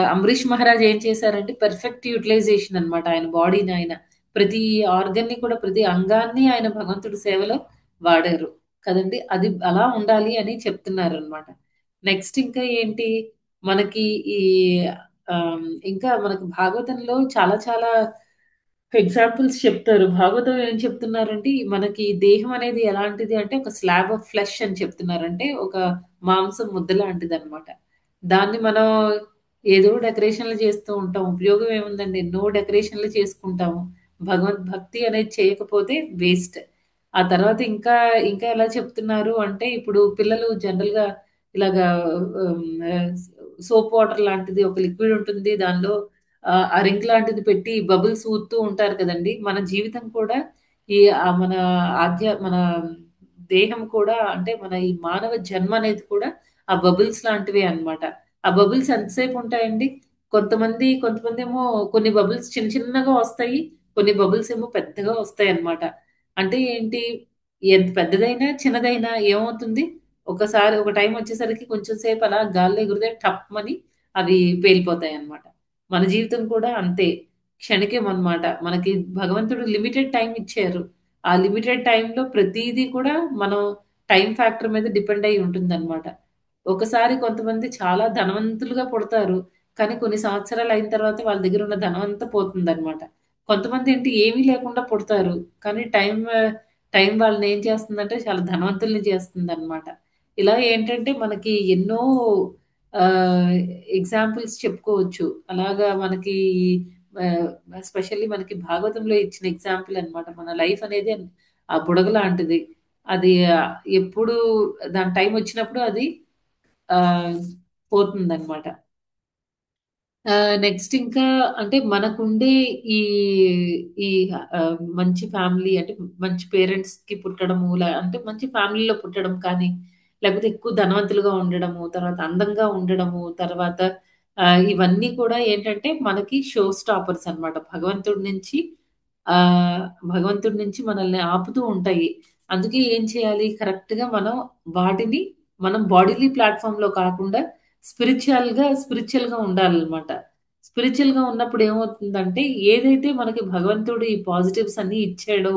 'అంబరీష్ మహారాజ్' ఏం చేశారంటే, పర్ఫెక్ట్ యుటిలైజేషన్ అన్నమాట. ఆయన బాడీని ఆయన. ప్రతి ఆర్గాన్‌ని కూడా, ప్రతి అంగాన్ని ఆయన భగవంతుడి సేవలో వాడారు. కదండీ! అది అలా ఉండాలి అని చెప్తున్నారనమాట. నెక్స్ట్ ఇంకా ఏంటి? మనకి ఈ ఇంకా మనకు భాగవతంలో చాలా చాలా ఎగ్జాంపుల్స్ చెప్తారు. భాగవతం ఏం చెప్తున్నారంటే, మనకి దేహం అనేది ఎలాంటిది అంటే, ఒక స్లాబ్ ఆఫ్ ఫ్లెష్ అని చెప్తున్నారు. అంటే ఒక మాంసం ముద్ద లాంటిదనమాట. దాన్ని మనం ఏదో డెకరేషన్‌లు చేస్తూ ఉంటాం. ఉపయోగం ఏముందండి? ఎన్నో డెకరేషన్‌లు చేసుకుంటాము. భక్తి అనేది చేయకపోతే వేస్ట్. ఆ తర్వాత ఇంకా ఎలా చెప్తున్నారు అంటే, ఇప్పుడు పిల్లలు జనరల్‌గా ఇలాగా సోప్ వాటర్ లాంటిది ఒక లిక్విడ్ ఉంటుంది. దానిలో ఆ రింగ్ లాంటిది పెట్టి బబుల్స్ ఊదుతూ ఉంటారు కదండీ! మన జీవితం కూడా మన మన దేహం కూడా అంటే మన ఈ మానవ జన్మ అనేది కూడా ఆ బబుల్స్ లాంటివే అన్నమాట. ఆ బబుల్స్ ఎంతసేపు ఉంటాయండి? కొంతమందేమో కొన్ని బబుల్స్ చిన్న చిన్నగా వస్తాయి. కొన్ని బబుల్స్ ఏమో పెద్దగా వస్తాయన్నమాట. అంటే ఏంటి? ఎంత పెద్దదైనా, చిన్నదైనా ఏమవుతుంది? ఒకసారి ఒక టైం వచ్చేసరికి కొంచెం సేపు అలా గాల్లో ఎగిరితే టప్‌మని అవి పేలిపోతాయన్నమాట. మన జీవితం కూడా అంతే. క్షణికం అన్నమాట. మనకి భగవంతుడు లిమిటెడ్ టైమ్ ఇచ్చారు. ఆ లిమిటెడ్ టైమ్‌లో ప్రతీదీ కూడా మనం టైమ్ ఫ్యాక్టర్ మీద డిపెండ్ అయ్యి ఉంటుందన్నమాట. ఒకసారి కొంతమంది చాలా ధనవంతులుగా పుడతారు. కానీ కొన్ని సంవత్సరాలు అయిన తర్వాత వాళ్ళ దగ్గర ఉన్న ధనం అంతా పోతుందన్నమాట. కొంతమంది ఏంటి ఏమీ లేకుండా పుడతారు. కానీ టైం వాళ్ళని ఏం చేస్తుందంటే చాలా ధనవంతుల్ని చేస్తుందన్నమాట. ఇలా ఏంటంటే మనకి ఎన్నో ఆహ్, ఎగ్జాంపుల్స్ చెప్పుకోవచ్చు. అలాగా మనకి ఆహ్, ఎస్పెషల్లీ మనకి భాగవతంలో ఇచ్చిన ఎగ్జాంపుల్ అన్నమాట. మన లైఫ్ అనేది ఆ బుడగ లాంటిది. అది ఎప్పుడు దాని టైం వచ్చినప్పుడు అది ఆహ్, పోతుందన్నమాట. నెక్స్ట్ ఇంకా అంటే మనకుండే ఈ ఈ మంచి ఫ్యామిలీ అంటే మంచి పేరెంట్స్‌కి పుట్టడము, అంటే మంచి ఫ్యామిలీలో పుట్టడం కానీ, లేకపోతే ఎక్కువ ధనవంతులుగా ఉండడము, తర్వాత అందంగా ఉండడము, తర్వాత ఇవన్నీ కూడా ఏంటంటే మనకి షో స్టాపర్స్ అన్నమాట. ఆహ్, భగవంతుడి నుంచి మనల్ని ఆపుతూ ఉంటాయి. అందుకే ఏం చేయాలి? కరెక్ట్‌గా వాటిని మనం బాడీలీ ప్లాట్‌ఫార్మ్‌లో కాకుండా స్పిరిచ్యువల్‌గా ఉండాలన్నమాట. స్పిరిచ్యువల్‌గా ఉన్నప్పుడు ఏమవుతుందంటే, ఏదైతే మనకి భగవంతుడు ఈ పాజిటివ్స్ అన్నీ ఇచ్చాడో,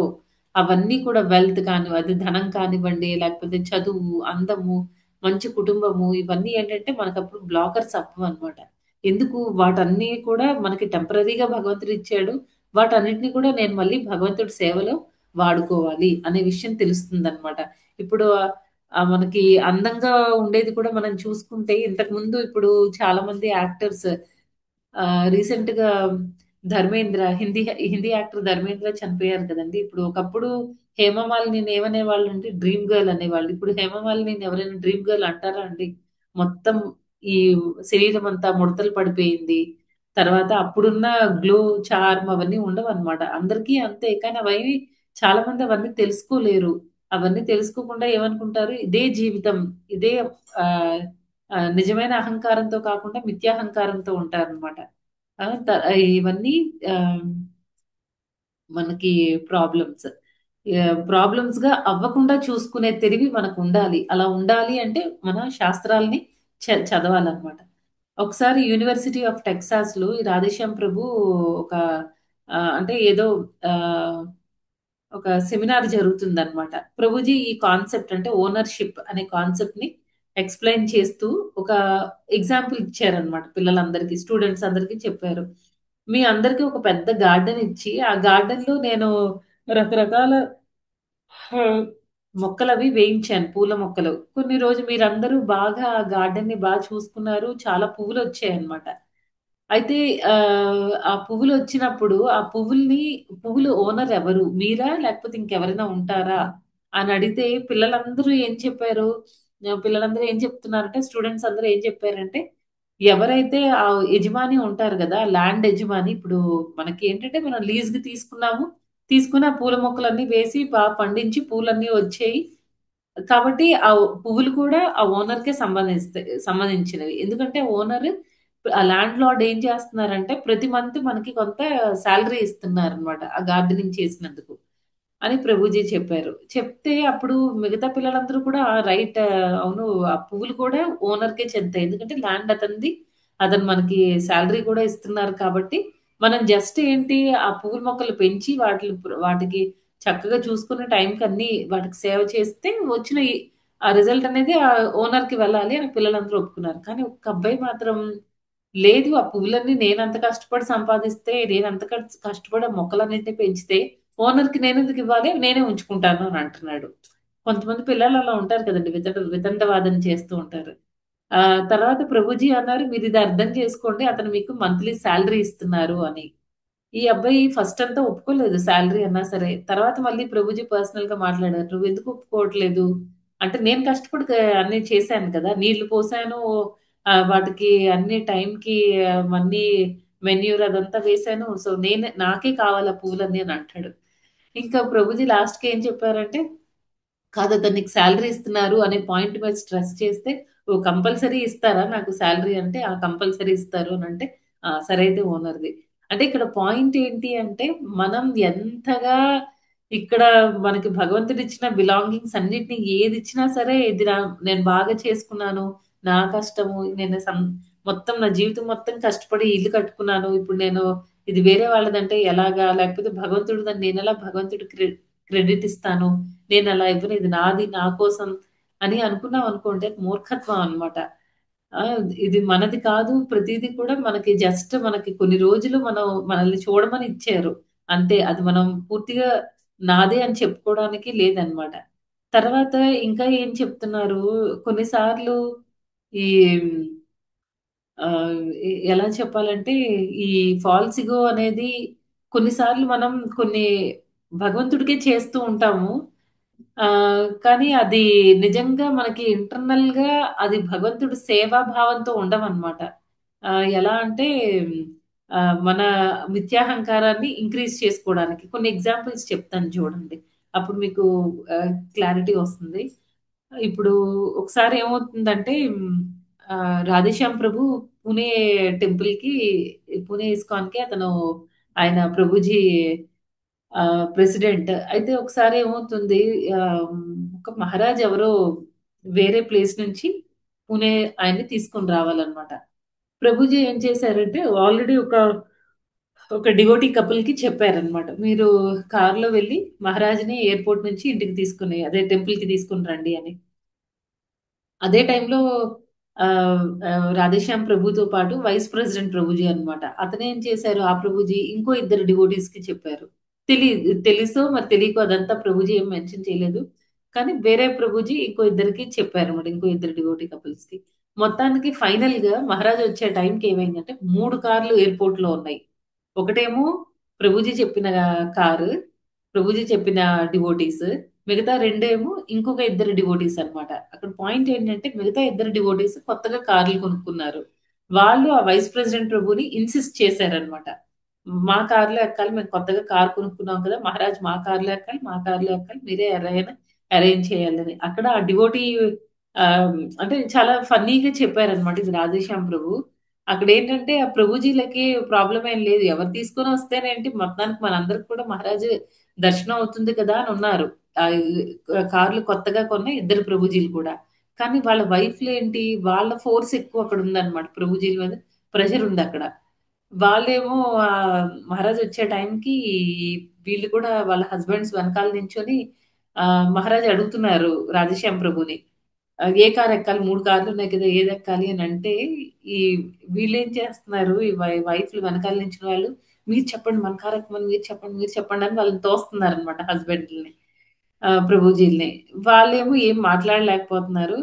అవన్నీ కూడా వెల్త్ అది ధనం కానివ్వండి, లేకపోతే చదువు, అందము, మంచి కుటుంబము ఇవన్నీ ఏంటంటే మనకప్పుడు బ్లాకర్స్ అవ్వవన్నమాట. ఎందుకు? వాటన్నీ కూడా మనకి టెంపరరీగా భగవంతుడు ఇచ్చాడు. వాటన్నిటిని కూడా నేను మళ్ళీ భగవంతుడి సేవలో వాడుకోవాలి అనే విషయం తెలుస్తుందన్నమాట. ఇప్పుడు మనకి అందంగా ఉండేది కూడా మనం చూసుకుంటే ఇంతకుముందు ఇప్పుడు చాలా మంది యాక్టర్స్ రీసెంట్‌గా హిందీ హిందీ యాక్టర్ 'ధర్మేంద్ర' చనిపోయారు కదండీ! ఇప్పుడు ఒకప్పుడు హేమమాలినిని ఏమనేవాళ్ళంటే డ్రీమ్ గర్ల్ అనేవాళ్ళు. ఇప్పుడు హేమమాలినిని ఎవరైనా డ్రీమ్ గర్ల్ అంటారా అండి? మొత్తం ఈ శరీరం అంతా ముడతలు పడిపోయింది. తర్వాత అప్పుడున్న గ్లో, చార్మ్ అవన్నీ ఉండవన్నమాట. అందరికీ అంతే. కానీ చాలా మంది అవన్నీ తెలుసుకోలేరు. అవన్నీ తెలుసుకోకుండా ఏమనుకుంటారు, ఇదే జీవితం, ఇదే ఆహ్, నిజమైన అహంకారంతో కాకుండా మిథ్యాహంకారంతో ఉంటారనమాట. ఆ! త ఇవన్నీ ఆహ్, మనకి ప్రాబ్లమ్స్. ప్రాబ్లమ్స్‌గా అవ్వకుండా చూసుకునే తెలివి మనకుండాలి. అలా ఉండాలి అంటే మన శాస్త్రాల్ని చదవాలనమాట. ఒకసారి యూనివర్సిటీ ఆఫ్ టెక్సాస్‌లో ఈ రాధేశ్యామ్ ప్రభు ఒక అంటే ఏదో ఆహ్, ఒక సెమినార్ జరుగుతుందనమాట. ప్రభుజీ ఈ కాన్సెప్ట్ అంటే ఓనర్‌షిప్ అనే కాన్సెప్ట్‌ని ఎక్స్‌ప్లెయిన్ చేస్తూ ఒక ఎగ్జాంపుల్ ఇచ్చారనమాట పిల్లలందరికీ, స్టూడెంట్స్ అందరికీ చెప్పారు. మీ అందరికీ ఒక పెద్ద గార్డెన్ ఇచ్చి, ఆ గార్డెన్‌లో నేను రకరకాల హ్మ్. మొక్కలవి వేయించాను. పూల మొక్కలు. కొన్ని రోజు మీరందరూ బాగా ఆ గార్డెన్‌ని చూసుకున్నారు. చాలా పువ్వులొచ్చాయన్నమాట. అయితే ఆ పువ్వులొచ్చినప్పుడు ఆ పువ్వులు ఓనర్ ఎవరు? మీరా? లేకపోతే ఇంకెవరైనా ఉంటారా? అని అడిగితే పిల్లలందరూ ఏం చెప్తున్నారంటే స్టూడెంట్స్ అందరూ ఏం చెప్పారంటే, ఎవరైతే ఆ యజమాని ఉంటారు గదా! ల్యాండ్ యజమాని ఇప్పుడు మనకేంటంటే మనం లీజ్‌కి తీసుకున్నాము. తీసుకొని ఆ పూల మొక్కలన్నీ వేసి పండించి పూలన్నీ వచ్చాయి. కాబట్టి ఆ పువ్వులు కూడా ఆ ఓనర్‌కే సంబంధించినవి. ఎందుకంటే ఆ ల్యాండ్ లార్డ్ ఏం చేస్తున్నారంటే ప్రతి మంత్ మనకి కొంత సాలరీ ఇస్తున్నారనమాట. ఆ గార్డెనింగ్ చేసినందుకు. అని ప్రభుజీ చెప్పారు. చెప్తే అప్పుడు మిగతా పిల్లలందరూ కూడా రైట్ అవును. ఆ పువ్వులు కూడా ఓనర్‌కే చెందుతాయి. ఎందుకంటే ల్యాండ్ అతనిది. అతను మనకి సాలరీ కూడా ఇస్తున్నారు కాబట్టి, మనం జస్ట్ ఏంటి ఆ పువ్వుల మొక్కలు పెంచి వాటికి చక్కగా చూసుకునే టైంకి అన్నీ వాటికి సేవ చేస్తే వచ్చిన ఆ రిజల్ట్ అనేది ఆ ఓనర్‌కి వెళ్ళాలి అని పిల్లలందరూ ఒప్పుకున్నారు. కానీ ఒక్క అబ్బాయి మాత్రం లేదు. ఆ పువ్వులన్నీ నేనంత కష్టపడి సంపాదిస్తే, నేనంత కష్టపడి ఆ మొక్కలన్నిటిని పెంచితే, ఓనర్‌కి నేనెందుకు ఇవ్వాలి? నేనే ఉంచుకుంటాను అని అంటున్నాడు. కొంతమంది పిల్లలు అలా ఉంటారు కదండీ! వితండవాదం చేస్తూ ఉంటారు. తర్వాత ప్రభుజీ అన్నారు, "మీరిది అర్థం చేసుకోండి. అతను మీకు మంత్లీ సాలరీ ఇస్తున్నారు" అని. ఈ అబ్బాయి ఫస్ట్ అంతా ఒప్పుకోలేదు సాలరీ అన్నా సరే. తర్వాత మళ్ళీ ప్రభుజీ పర్సనల్‌గా మాట్లాడారు. "నువ్వెందుకు ఒప్పుకోవట్లేదు?" అంటే నేను కష్టపడి అన్నీ చేశాను కదా! నీళ్లు పోసాను, వాటికి అన్ని టైంకి అన్నీ మెన్యూర్ అదంతా వేశాను. సో, నాకే కావాలి ఆ పువ్వులన్నీ అని అంటాడు. ఇంకా ప్రభుజీ లాస్ట్‌కి ఏం చెప్పారంటే, కాదు అతను నీకు సాలరీ ఇస్తున్నారు అనే పాయింట్ మీద స్ట్రెస్ చేస్తే, ఓహ్! కంపల్సరీ ఇస్తారా నాకు సాలరీ అంటే, ఆ! కంపల్సరీ ఇస్తారు అనంటే, ఆ! సరే అయితే ఓనర్‌ది. అంటే ఇక్కడ పాయింట్ ఏంటి అంటే, మనం ఎంతగా ఇక్కడ మనకి భగవంతుడిచ్చిన బిలాంగింగ్స్ అన్నిటిని ఏదిచ్చినా సరే, ఇది నేను బాగా చేసుకున్నాను. నా కష్టము నేను మొత్తం నా జీవితం మొత్తం కష్టపడి ఇల్లు కట్టుకున్నాను. ఇప్పుడు నేను ఇది వేరే వాళ్ళదంటే ఎలాగా? లేకపోతే భగవంతుడిదని నేనెలా భగవంతుడికి క్రెడిట్ ఇస్తాను? నేనలా ఇవ్వను. ఇది నాది, నా కోసం అని అనుకున్నామనుకోండి అది మూర్ఖత్వం అన్నమాట. ఇది మనది కాదు. ప్రతీది కూడా మనకి జస్ట్ మనకి కొన్ని రోజులు మనల్ని చూడమని ఇచ్చారు. అంతే. అది మనం పూర్తిగా నాదే అని చెప్పుకోవడానికి లేదన్నమాట. తర్వాత ఇంకా ఏం చెప్తున్నారు, కొన్ని సార్లు ఈ ఎలా చెప్పాలంటే, ఈ ఫాల్స్ ఇగో అనేది కొన్నిసార్లు మనం కొన్ని భగవంతుడికే చేస్తూ ఉంటాము. కానీ అది నిజంగా మనకి ఇంటర్నల్‌గా అది భగవంతుడి సేవా భావంతో ఉండవనమాట. ఎలా అంటే మన మిథ్యాహంకారాన్ని ఇంక్రీజ్ చేసుకోవడానికి. కొన్ని ఎగ్జాంపుల్స్ చెప్తాను చూడండి. అప్పుడు మీకు క్లారిటీ వస్తుంది. ఇప్పుడు ఒకసారి ఏమవుతుందంటే రాధేశ్యామ్ ప్రభు పుణే టెంపుల్‌కి పుణే ఇస్కాన్‌కి ఆయన ప్రభుజీ ప్రెసిడెంట్. అయితే ఒకసారి ఏమవుతుంది ఆహ్, ఒక మహారాజ్ ఎవరో వేరే ప్లేస్ నుంచి పుణే ఆయన్ని తీసుకొని రావాలన్నమాట. ప్రభుజీ ఏం చేశారంటే ఆల్రెడీ ఒక డివోటీ కపుల్‌కి చెప్పారన్నమాట. మీరు కార్‌లో వెళ్లి మహారాజ్‌ని ఎయిర్‌పోర్ట్ నుంచి ఇంటికి టెంపుల్‌కి తీసుకొని రండి అని. అదే టైంలో రాధేశ్యామ్ ప్రభుతో పాటు వైస్ ప్రెసిడెంట్ ప్రభుజీ అన్నమాట. అతనేం చేశారు, ఆ ప్రభుజీ ఇంకో ఇద్దరు డివోటీస్‌కి చెప్పారు. తెలుసో మరి తెలియకో అదంతా ప్రభుజీ ఏం మెన్షన్ చేయలేదు. కానీ వేరే ప్రభుజీ ఇంకో ఇద్దరికి చెప్పారన్నమాట. ఇంకో ఇద్దరు డివోటీ కపుల్స్‌కి. మొత్తానికి ఫైనల్‌గా మహారాజ్ వచ్చే టైంకి ఏమైందంటే 3 కార్లు ఎయిర్‌పోర్ట్‌లో ఉన్నాయి. ఒకటేమో ప్రభుజీ చెప్పిన కారు, ప్రభుజీ చెప్పిన డివోటీస్. మిగతా రెండేమో ఇంకొక ఇద్దరు డివోటీస్ అన్నమాట. అక్కడ పాయింట్ ఏంటంటే మిగతా ఇద్దరు డివోటీస్ కొత్తగా కార్లు కొనుక్కున్నారు. వాళ్ళు ఆ వైస్ ప్రెసిడెంట్ ప్రభుని ఇన్సిస్ట్ చేశారన్నమాట. మా కార్‌లో ఎక్కాలి. మేము కొత్తగా కార్ కొనుక్కున్నాం కదా! మహారాజ్ మా కార్‌లో ఎక్కాలి, మా కార్‌లో ఎక్కాలి. మీరే ఎలాగైనా అరేంజ్ చేయాలని. అక్కడ ఆ డివోటీ అంటే చాలా ఫన్నీగా చెప్పారన్నమాట ఇది రాధేశ్యామ్ ప్రభు. అక్కడేంటంటే ఆ ప్రభుజీలకి ప్రాబ్లమ్ ఏం లేదు. ఎవరు తీసుకొని వస్తేనేంటి మొత్తానికి మనందరికి కూడా మహారాజు దర్శనం అవుతుంది కదా! అని ఉన్నారు. ఆహ్, కార్లు కొత్తగా కొన్న ఇద్దరు ప్రభుజీలు కూడా. కానీ వాళ్ళ వైఫ్‌లేంటి వాళ్ళ ఫోర్స్ ఎక్కువ అక్కడ ఉందన్నమాట. ప్రభుజీల మీద ప్రెషర్ ఉందక్కడ. వాళ్ళేమో మహారాజ్ వచ్చే టైంకి వీళ్ళు కూడా వాళ్ళ హస్బెండ్స్ వెనకాల నించొని మహారాజ్ అడుగుతున్నారు రాధేశ్యామ్ ప్రభుని. ఏ కార్ ఎక్కాలి? 3 కార్లున్నాయి కదా! ఏదెక్కాలి అనంటే, ఈ వీళ్ళేం చేస్తున్నారు, ఈ వైఫ్‌లు వెనకాల నించున్న వాళ్ళు, మీరు చెప్పండి మన కార్ ఎక్కమని, మీరు చెప్పండి అని వాళ్ళని తోస్తున్నారనమాట హస్బెండ్‌లని. ప్రభుజీలని. వాళ్ళేమో ఏం మాట్లాడలేకపోతున్నారు.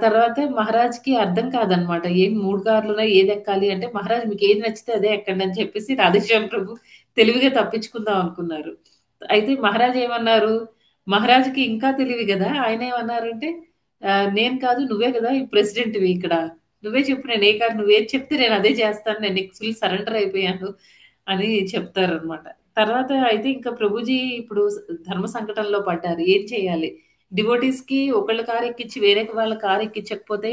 తర్వాత మహారాజ్‌కి అర్థం కాదనమాట. ఏం 3 కార్లున్నాయి ఏదెక్కాలి అంటే, మహారాజ్ మీకేది నచ్చితే అదే ఎక్కండి అని చెప్పేసి రాధేశ్యామ్ ప్రభు తెలివిగా తప్పించుకుందాం అనుకున్నారు. అయితే మహారాజ్ ఏమన్నారు, మహారాజుకి ఇంకా తెలివి గదా! ఆయనేమన్నారంటే, నేను కాదు నువ్వే గదా! ఈ ప్రెసిడెంట్‌వి ఇక్కడ. నువ్వే చెప్పు నేను ఏ కారు నువ్వేది చెప్తే నేను అదే చేస్తాను. నేను నీకు ఫుల్ సరెండర్ అయిపోయాను అని చెప్తారనమాట. తర్వాత అయితే ఇంకా ప్రభుజీ ఇప్పుడు ధర్మ సంకటంలో పడ్డారు. ఏం చేయాలి? డివోటీస్‌కి ఒకళ్ళ కారు ఎక్కిచ్చి వేరే వాళ్ళ కారు ఎక్కించకపోతే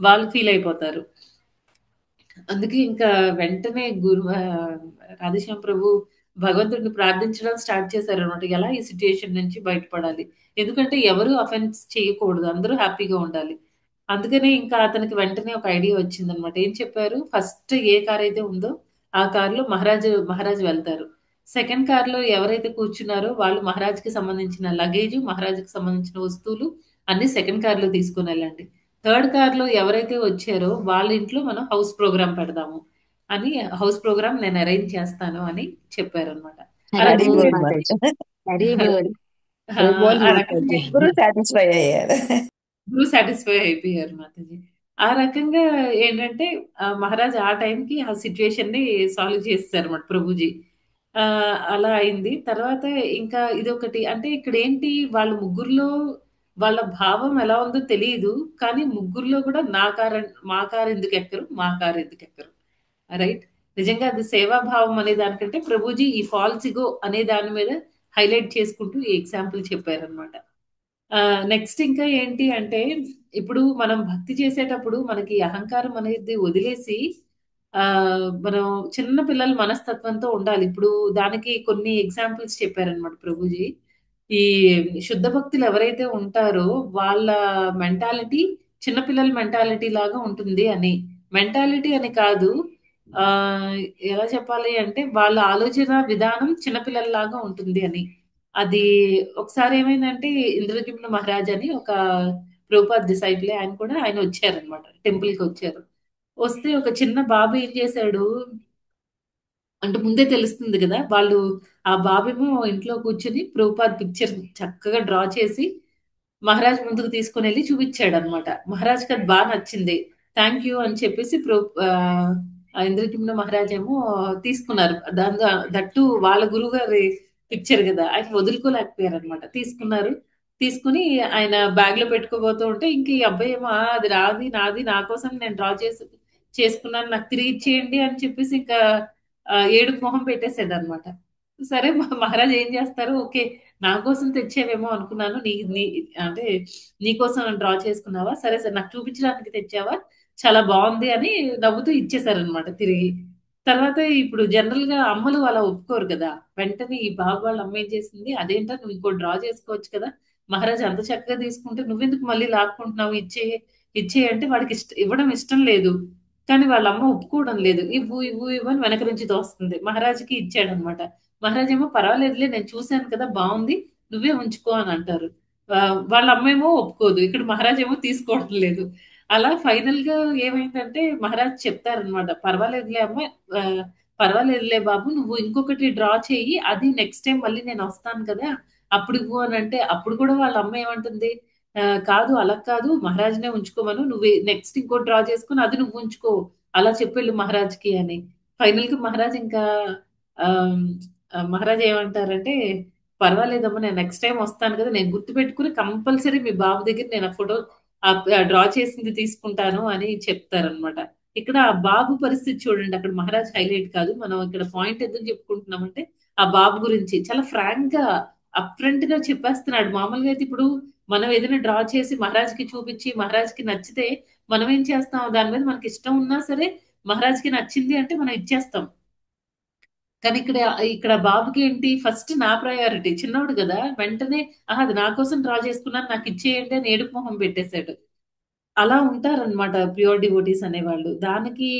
వాళ్ళు ఫీల్ అయిపోతారు. అందుకే ఇంకా వెంటనే రాధేశ్యామ్ ప్రభు భగవంతుడిని ప్రార్థించడం స్టార్ట్ చేశారనమాట. ఎలా ఈ సిట్యుయేషన్ నుంచి బయటపడాలి? ఎందుకంటే ఎవరు అఫెన్స్ చేయకూడదు. అందరూ హ్యాపీగా ఉండాలి. అందుకనే ఇంకా అతనికి వెంటనే ఒక ఐడియా వచ్చిందనమాట. ఏం చెప్పారు? ఫస్ట్ ఏ కారైతే ఉందో ఆ కార్‌లో మహారాజు వెళ్తారు. సెకండ్ కార్‌లో ఎవరైతే కూర్చున్నారో వాళ్ళు మహారాజ్‌కి సంబంధించిన లగేజు, మహారాజుకి సంబంధించిన వస్తువులు అన్నీ సెకండ్ కార్‌లో తీసుకొనెళ్ళండి. థర్డ్ కార్‌లో ఎవరైతే వచ్చారో వాళ్ళ ఇంట్లో మనం హౌస్ ప్రోగ్రామ్ పెడదాము అని హౌస్ ప్రోగ్రామ్ నేను అరేంజ్ చేస్తాను అని చెప్పారనమాట. ఆ హరి వెరీ బోల్ రకంగా గుడ్ మాతాజీ. హరి బోల్. ఆ! బోల్ ఆ రకంగా మాతాజీ ముగ్గురు సాటిస్ఫై అయ్యారు. అందరూ సాటిస్ఫై అయిపోయారు మాతాజీ. ఆ రకంగా ఏంటంటే మహారాజ్ ఆ టైంకి ఆ సిట్యుయేషన్‌ని సాల్వ్ చేసేసారన్నమాట ప్రభుజీ. అలా అయింది. తర్వాత ఇంకా ఇదొకటి అంటే ఇక్కడేంటి వాళ్ళ ముగ్గురిలో వాళ్ళ భావం ఎలా ఉందో తెలియదు. కానీ ముగ్గురిలో కూడా మా కారు ఎందుకు ఎక్కరు, మా కారు ఎందుకు ఎక్కరు, రైట్. నిజంగా అది సేవాభావం అనే దానికంటే ప్రభుజీ ఈ ఫాల్స్ ఇగో అనే దాని మీద హైలైట్ చేసుకుంటూ ఈ ఎగ్జాంపుల్ చెప్పారనమాట. నెక్స్ట్ ఇంకా ఏంటి అంటే, ఇప్పుడు మనం భక్తి చేసేటప్పుడు మనకి అహంకారం అనేది వదిలేసి మనం చిన్న పిల్లల మనస్తత్వంతో ఉండాలి. ఇప్పుడు దానికి కొన్ని ఎగ్జాంపుల్స్ చెప్పారనమాట ప్రభుజీ. ఈ శుద్ధ భక్తులు ఎవరైతే ఉంటారో వాళ్ళ మెంటాలిటీ చిన్నపిల్లల మెంటాలిటీ లాగా ఉంటుంది అని. మెంటాలిటీ అని కాదు, ఎలా చెప్పాలి అంటే వాళ్ళ ఆలోచన విధానం చిన్నపిల్లల్లాగా ఉంటుంది అని. అది ఒకసారి ఏమైందంటే ఇంద్రజిమ్న మహారాజ్ అని ఒక ప్రభుపాద్ డిసైపులే, ఆయన వచ్చారనమాట, టెంపుల్కి వచ్చారు. వస్తే ఒక చిన్న బాబు ఏం చేశాడు అంటే, ముందే తెలుస్తుంది కదా వాళ్ళు, ఆ బాబేమో ఇంట్లో కూర్చొని ప్రభుపాద్ పిక్చర్ చక్కగా డ్రా చేసి మహారాజ్ ముందుకు తీసుకొని వెళ్ళి చూపించాడు అనమాట. మహారాజ్కి అది బాగా నచ్చింది. థ్యాంక్ యూ అని చెప్పేసి ఇంద్రజిమ్న మహారాజ్ ఏమో తీసుకున్నారు. దట్టు వాళ్ళ గురువు గారి పిక్చర్ కదా, ఆయన వదులుకోలేకపోయారు అనమాట. తీసుకున్నారు. తీసుకుని ఆయన బ్యాగ్ లో పెట్టుకోబోతూ ఉంటే ఇంక ఈ అబ్బాయి ఏమో, "ఆ, అది రాది నాది, నా కోసం నేను డ్రా చేసుకున్నాను, నాకు తిరిగి ఇచ్చేయండి" అని చెప్పేసి ఇంకా ఏడుపు మొహం పెట్టేసాడు అనమాట. సరే, మహారాజ్ ఏం చేస్తారు, ఓకే నా కోసం తెచ్చేవేమో అనుకున్నాను, అంటే నీ కోసం డ్రా చేసుకున్నావా, సరే సరే నాకు చూపించడానికి తెచ్చావా, చాలా బాగుంది అని నవ్వుతూ ఇచ్చేసారనమాట తిరిగి. తర్వాత ఇప్పుడు జనరల్ గా అమ్మలు అలా ఒప్పుకోరు కదా. వెంటనే ఈ బాబు వాళ్ళ అమ్మ ఏం చేసింది, అదేంటో నువ్వు ఇంకో డ్రా చేసుకోవచ్చు కదా, మహారాజ్ అంత చక్కగా తీసుకుంటే నువ్వెందుకు మళ్ళీ లాక్కుంటున్నావు, ఇచ్చే అంటే వాడికి ఇవ్వడం ఇష్టం లేదు. కానీ వాళ్ళ అమ్మ ఒప్పుకోవడం లేదు. ఇవ్వు ఇవ్వు ఇవ్వు అని వెనక నుంచి తోస్తుంది. మహారాజుకి ఇచ్చాడనమాట. మహారాజ్ ఏమో, పర్వాలేదులే నేను చూశాను కదా బాగుంది, నువ్వే ఉంచుకో అని అంటారు. వాళ్ళ అమ్మ ఏమో ఒప్పుకోదు. ఇక్కడ మహారాజ్ ఏమో తీసుకోవడం లేదు. అలా ఫైనల్ గా ఏమైందంటే మహారాజ్ చెప్తారనమాట, పర్వాలేదులే అమ్మ, ఆ, పర్వాలేదులే బాబు, నువ్వు ఇంకొకటి డ్రా చేయి, అది నెక్స్ట్ టైం మళ్ళీ నేను వస్తాను కదా అప్పుడు ఇవ్వు అని అంటే, అప్పుడు కూడా వాళ్ళ అమ్మ ఏమంటుంది, కాదు అలా కాదు, మహారాజ్నే ఉంచుకోమను, నువ్వు నెక్స్ట్ ఇంకో డ్రా చేసుకుని అది నువ్వు ఉంచుకో, అలా చెప్పెళ్ళు మహారాజ్కి అని. ఫైనల్ గా మహారాజ్ ఇంకా ఆమ్, మహారాజ్ ఏమంటారంటే, పర్వాలేదమ్మా నేను నెక్స్ట్ టైం వస్తాను కదా, నేను గుర్తు పెట్టుకుని కంపల్సరీ మీ బాబు దగ్గర నేను ఆ ఫోటో డ్రా చేసింది తీసుకుంటాను అని చెప్తారనమాట. ఇక్కడ ఆ బాబు పరిస్థితి చూడండి, అక్కడ మహారాజ్ హైలైట్ కాదు, మనం ఇక్కడ పాయింట్ ఎందుకు చెప్పుకుంటున్నామంటే ఆ బాబు గురించి చాలా ఫ్రాంక్ గా అప్ ఫ్రంట్ గా చెప్పేస్తున్నాడు. మామూలుగా అయితే ఇప్పుడు మనం ఏదైనా డ్రా చేసి మహారాజ్కి చూపించి మహారాజ్కి నచ్చితే మనం ఏం చేస్తాం, దాని మీద మనకి ఇష్టం ఉన్నా సరే మహారాజ్కి నచ్చింది అంటే మనం ఇచ్చేస్తాం. కానీ ఇక్కడ ఇక్కడ బాబుకి ఏంటి, ఫస్ట్ నా ప్రయారిటీ, చిన్నోడు కదా, వెంటనే అది నా కోసం డ్రా చేసుకున్నాను నాకు ఇచ్చేయండి అని ఏడుపు మొహం పెట్టేశాడు. అలా ఉంటారనమాట ప్యూర్ డివోటీస్ అనేవాళ్ళు. దానికి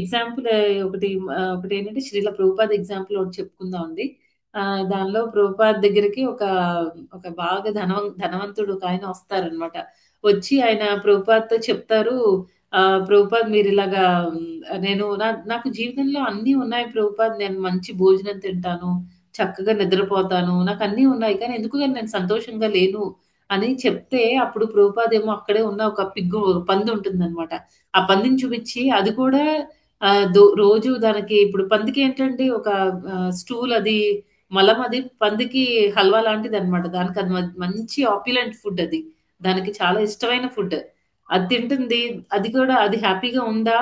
ఎగ్జాంపుల్ ఒకటి ఏంటంటే శ్రీల ప్రభుపాద్ ఎగ్జాంపుల్ ఒకటి చెప్పుకుందాం అండి. దానిలో ప్రభుపాద్ దగ్గరికి ఒక ఒక బాగా ధనవంతుడు ఒక ఆయన వస్తారనమాట. వచ్చి ఆయన ప్రభుపాద్తో చెప్తారు, ప్రభుపాద్ మీరు ఇలాగా, నాకు జీవితంలో అన్నీ ఉన్నాయి ప్రభుపాద్, నేను మంచి భోజనం తింటాను, చక్కగా నిద్రపోతాను, నాకు అన్నీ ఉన్నాయి, కానీ ఎందుకు కానీ నేను సంతోషంగా లేను అని చెప్తే, అప్పుడు ప్రభుపాద్ ఏమో అక్కడే ఉన్న ఒక పంది ఉంటుందన్నమాట. ఆ పందిని చూపించి, అది కూడా రోజు దానికి, ఇప్పుడు పందికి ఏంటంటే ఒక స్టూల్, అది మలం, అది పందికి హల్వా లాంటిది అనమాట. దానికి అది మంచి ఆప్యులెంట్ ఫుడ్, అది దానికి చాలా ఇష్టమైన ఫుడ్, అది తింటుంది. అది కూడా అది హ్యాపీగా ఉందా,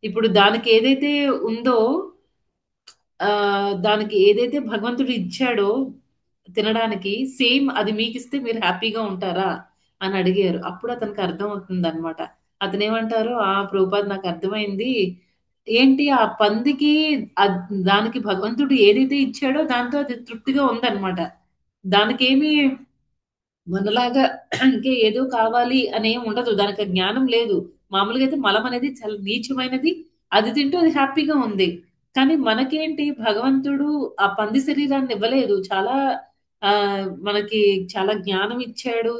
ఇప్పుడు దానికి ఏదైతే ఉందో, దానికి ఏదైతే భగవంతుడు ఇచ్చాడో తినడానికి, సేమ్ అది మీకిస్తే మీరు హ్యాపీగా ఉంటారా అని అడిగారు. అప్పుడు అతనికి అర్థం అవుతుంది అనమాట. అతను ఏమంటారు, ప్రభుపాద్ నాకు అర్థమైంది, ఏంటి ఆ పందికి దానికి భగవంతుడు ఏదైతే ఇచ్చాడో దాంతో అది తృప్తిగా ఉందన్నమాట. దానికేమి మనలాగా ఇంకా ఏదో కావాలి అనేం ఉండదు, దానికి ఆ జ్ఞానం లేదు. మామూలుగా అయితే మలం అనేది చాలా నీచమైనది, అది తింటూ అది హ్యాపీగా ఉంది. కానీ మనకేంటి, భగవంతుడు ఆ పంది శరీరాన్ని ఇవ్వలేదు, చాలా ఆ మనకి చాలా జ్ఞానం ఇచ్చాడు,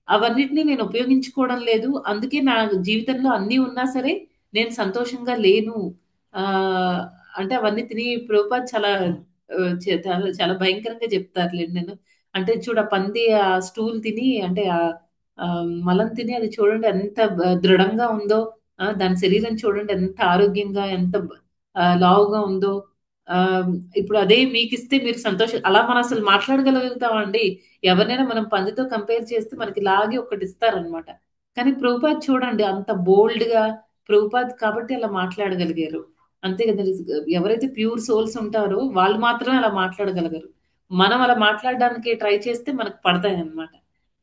అవన్నిటిని నేను ఉపయోగించుకోవడం లేదు, అందుకే నా జీవితంలో అన్నీ ఉన్నా సరే నేను సంతోషంగా లేను. ఆ అంటే అవన్నీ తిని ప్రభుపాద్ చాలా చాలా భయంకరంగా చెప్తారులేండి. నేను అంటే చూడ, పంది ఆ స్టూల్ తిని, అంటే ఆ మలం తిని, అది చూడండి ఎంత దృఢంగా ఉందో, దాని శరీరం చూడండి ఎంత ఆరోగ్యంగా, ఎంత లావుగా ఉందో, ఆ, ఇప్పుడు అదే మీకు ఇస్తే మీరు సంతోషం, అలా మనం అసలు మాట్లాడగలుగుతామండి? ఎవరినైనా మనం పందితో కంపేర్ చేస్తే మనకి లాగి ఒకటి ఇస్తారనమాట. కానీ ప్రభుపాద్ చూడండి అంత బోల్డ్ గా, ప్రభుపాద్ కాబట్టి అలా మాట్లాడగలిగారు. అంతే కదా, ఎవరైతే ప్యూర్ సోల్స్ ఉంటారో వాళ్ళు మాత్రమే అలా మాట్లాడగలగరు. మనం అలా మాట్లాడడానికి ట్రై చేస్తే మనకు పడతాయి అన్నమాట.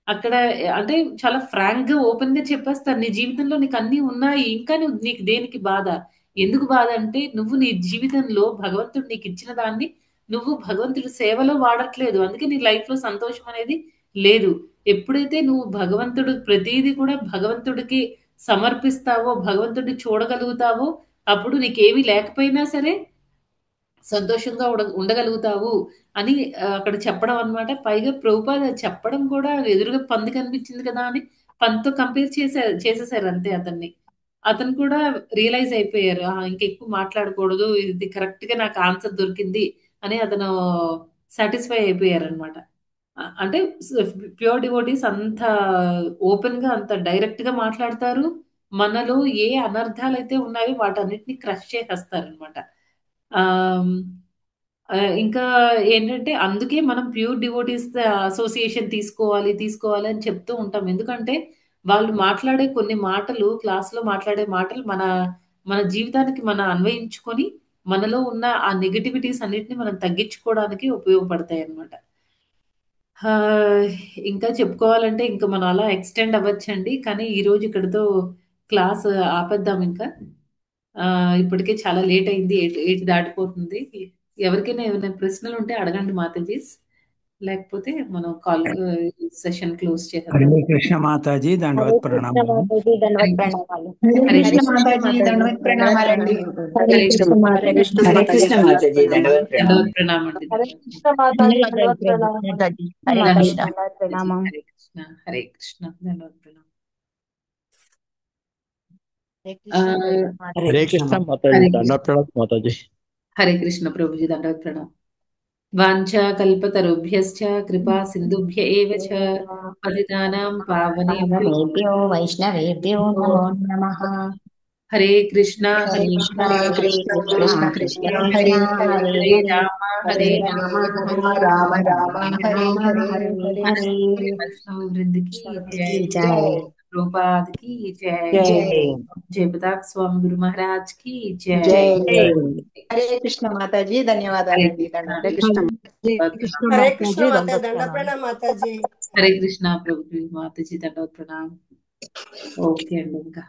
అక్కడ అంటే చాలా ఫ్రాంక్ గా ఓపెన్ గా చెప్పేస్తారు, నీ జీవితంలో నీకు అన్ని ఉన్నాయి, ఇంకా నువ్వు నీకు దేనికి బాధ? ఎందుకు బాధ అంటే నువ్వు నీ జీవితంలో భగవంతుడు నీకు ఇచ్చిన దాన్ని నువ్వు భగవంతుడి సేవలో వాడట్లేదు, అందుకే నీ లైఫ్ లో సంతోషం అనేది లేదు. ఎప్పుడైతే నువ్వు భగవంతుడు ప్రతిదీ కూడా భగవంతుడికి సమర్పిస్తావో, భగవంతుడిని చూడగలుగుతావో, అప్పుడు నీకేమీ లేకపోయినా సరే సంతోషంగా ఉండగలుగుతావు అని అక్కడ చెప్పడం అన్నమాట. పైగా ప్రభుపాద చెప్పడం కూడా ఎదురుగా పంది కనిపించింది కదా అని పందితో కంపేర్ చేసేసారు అంతే అతన్ని. అతను కూడా రియలైజ్ అయిపోయారు, ఇంకెక్కువ మాట్లాడకూడదు, ఇది కరెక్ట్ గా నాకు ఆన్సర్ దొరికింది అని అతను సాటిస్ఫై అయిపోయారు అనమాట. అంటే ప్యూర్ డివోటీస్ అంత ఓపెన్ గా అంత డైరెక్ట్ గా మాట్లాడతారు. మనలో ఏ అనర్థాలు అయితే ఉన్నాయో వాటన్నిటిని క్రష్ చేసేస్తారు అనమాట. ఇంకా ఏంటంటే అందుకే మనం ప్యూర్ డివోటీస్ అసోసియేషన్ తీసుకోవాలి తీసుకోవాలి అని చెప్తూ ఉంటాం. ఎందుకంటే వాళ్ళు మాట్లాడే కొన్ని మాటలు, క్లాస్లో మాట్లాడే మాటలు మన మన జీవితానికి మనం అన్వయించుకొని మనలో ఉన్న ఆ నెగటివిటీస్ అన్నిటిని మనం తగ్గించుకోవడానికి ఉపయోగపడతాయి అన్నమాట. ఆ, ఇంకా చెప్పుకోవాలంటే ఇంకా మనం అలా ఎక్స్టెండ్ అవ్వచ్చండి, కానీ ఈ రోజు ఇక్కడితో క్లాస్ ఆపేద్దాం ఇంకా. ఇప్పటికే చాలా లేట్ అయింది, 8 దాటిపోతుంది. ఎవరికైనా ఏమైనా ప్రశ్నలు ఉంటే అడగండి మాతాజీస్, లేకపోతే మనం కాల్ సెషన్ క్లోజ్ చేద్దాం. హరే కృష్ణ మాతాజీ, దండవత్ ప్రణామాలు. దండవత్ ప్రణామాలు. హరే కృష్ణ మాతాజీ, దండవత్ ప్రణామాలండి. హరే కృష్ణ హరే కృష్ణ హరే మాతాజీ, కృష్ణ మాతాజీ, దండవత్ ప్రణామం. దండవత్ ప్రణామం అండి. హరే కృష్ణ మాతాజీ, దండవత్ ప్రణామం. మాతాజీ, హరే హరే కృష్ణ. కృష్ణ ప్రణామం. హరే కృష్ణ, హరే కృష్ణ, దండవత్ ప్రణామం. హరే కృష్ణ మాతాజీ, హరే దండవత్ ప్రణామం మాతాజీ. హరే కృష్ణ ప్రభుజీ, దండవత్ ప్రణామం. వాంఛా కల్పతరుభ్యశ్చ కృపా సింధుభ్య ఏవ చ పతితానాం పావనేభ్యో పావనేభ్యో వైష్ణవేభ్యో నమో నమః. హరే కృష్ణ హరే కృష్ణ కృష్ణ కృష్ణ కృష్ణ హరే హరే హరే రామ హరే హరే రామ రామ రామ హరే హరే హరే హరే హరే. వైష్ణవ వృందకి జయ, జై రూపాద్ కి జయ, జై జయపతాక్ స్వామి గురు మహారాజ్ కి జయ. జై. హరే కృష్ణ మాతాజీ, ధన్యవాదాలండి. హరే కృష్ణ హరే కృష్ణ మాతాజీ, దండ ప్రణామం మాతాజీ. హరే కృష్ణ ప్రభు మాతాజీ, దండవత్ ప్రణామం. ఓకే అండి ఇంకా